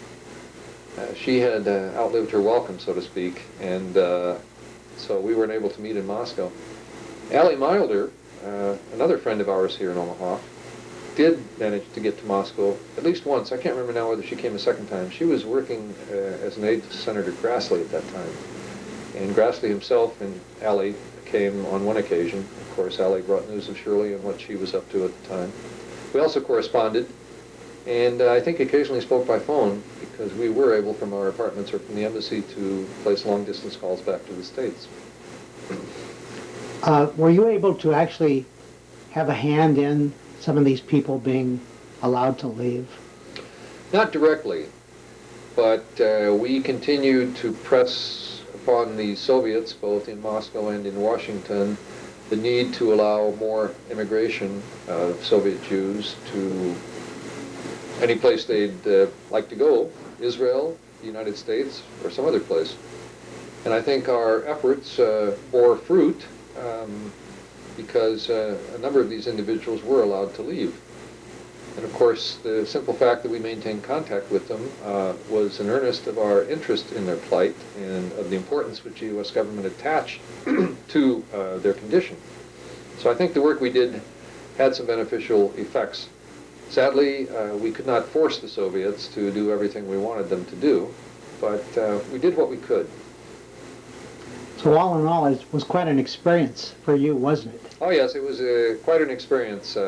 She had outlived her welcome, so to speak, and so we weren't able to meet in Moscow. Allie Milder, another friend of ours here in Omaha, did manage to get to Moscow at least once. I can't remember now whether she came a second time. She was working as an aide to Senator Grassley at that time. And Grassley himself and Allie came on one occasion. Of course, Allie brought news of Shirley and what she was up to at the time. We also corresponded, and I think occasionally spoke by phone because we were able from our apartments or from the embassy to place long-distance calls back to the States. Were you able to actually have a hand in some of these people being allowed to leave? Not directly, but we continued to press upon the Soviets, both in Moscow and in Washington, the need to allow more immigration of Soviet Jews to any place they'd like to go, Israel, the United States, or some other place. And I think our efforts bore fruit because a number of these individuals were allowed to leave. And of course, the simple fact that we maintained contact with them was an earnest of our interest in their plight and of the importance which the U.S. government attached to their condition. So I think the work we did had some beneficial effects. Sadly, we could not force the Soviets to do everything we wanted them to do, but we did what we could. So all in all, it was quite an experience for you, wasn't it? Oh yes, it was quite an experience.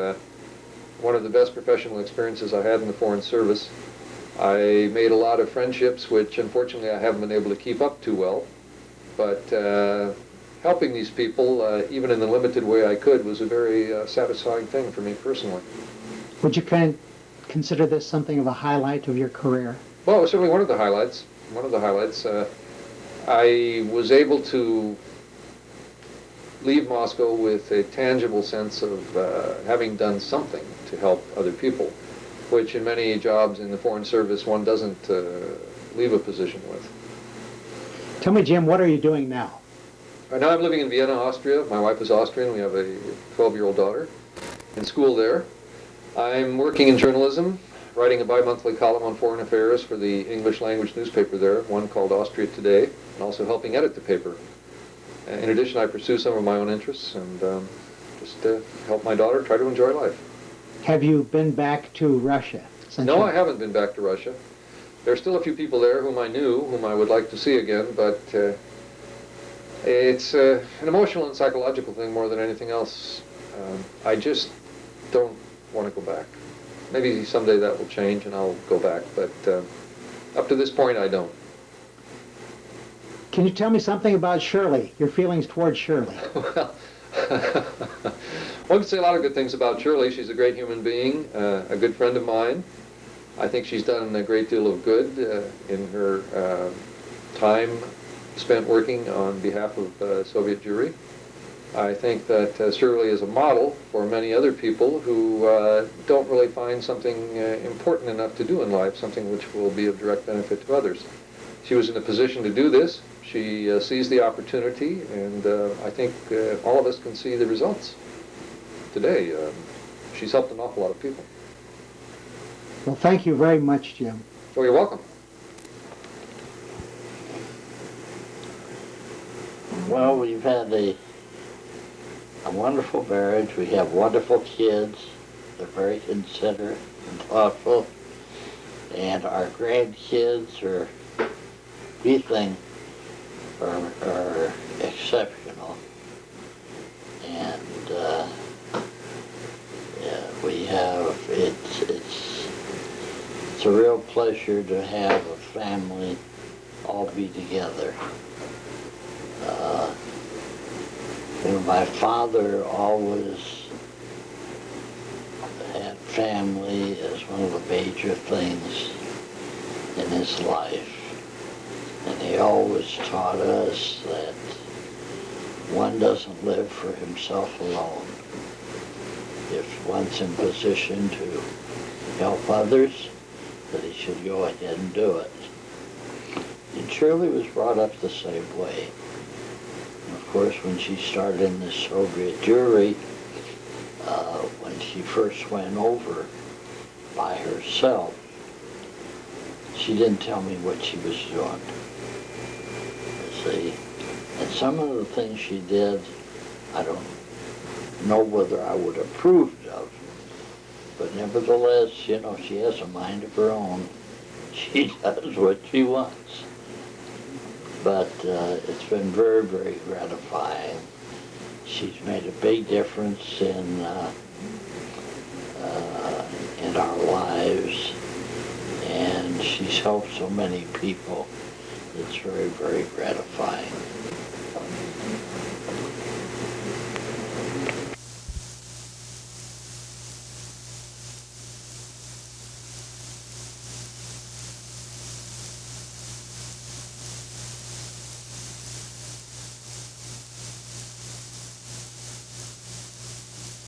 One of the best professional experiences I had in the Foreign Service. I made a lot of friendships, which unfortunately I haven't been able to keep up too well. But helping these people, even in the limited way I could, was a very satisfying thing for me personally. Would you consider this something of a highlight of your career? Well, it was certainly one of the highlights. One of the highlights. I was able to leave Moscow with a tangible sense of having done something to help other people, which in many jobs in the Foreign Service one doesn't leave a position with. Tell me, Jim, what are you doing now? Now I'm living in Vienna, Austria. My wife is Austrian. We have a 12-year-old daughter in school there. I'm working in journalism, writing a bi-monthly column on foreign affairs for the English language newspaper there, one called Austria Today, and also helping edit the paper. In addition, I pursue some of my own interests and just help my daughter try to enjoy life. Have you been back to Russia? No, I haven't been back to Russia. There are still a few people there whom I knew, whom I would like to see again, but it's an emotional and psychological thing more than anything else. I just don't want to go back. Maybe someday that will change and I'll go back, but up to this point I don't. Can you tell me something about Shirley, your feelings towards Shirley? Well, one can say a lot of good things about Shirley. She's a great human being, a good friend of mine. I think she's done a great deal of good in her time spent working on behalf of Soviet Jewry. I think that Shirley is a model for many other people who don't really find something important enough to do in life, something which will be of direct benefit to others. She was in a position to do this. She seized the opportunity, and I think all of us can see the results today. She's helped an awful lot of people. Well, thank you very much, Jim. Oh, you're welcome. Well, we've had a wonderful marriage. We have wonderful kids. They're very considerate and thoughtful. And our grandkids are, we think, are exceptional. And yeah, we have, it's a real pleasure to have a family all be together. My father always had family as one of the major things in his life. And he always taught us that one doesn't live for himself alone. If one's in position to help others, that he should go ahead and do it. And Shirley was brought up the same way. Of course, when she started in the Soviet Jewry, when she first went over by herself, she didn't tell me what she was doing. You see, and some of the things she did, I don't know whether I would have approved of, but nevertheless, you know, she has a mind of her own. She does what she wants. But it's been very, very gratifying. She's made a big difference in our lives, and she's helped so many people. It's very, very gratifying.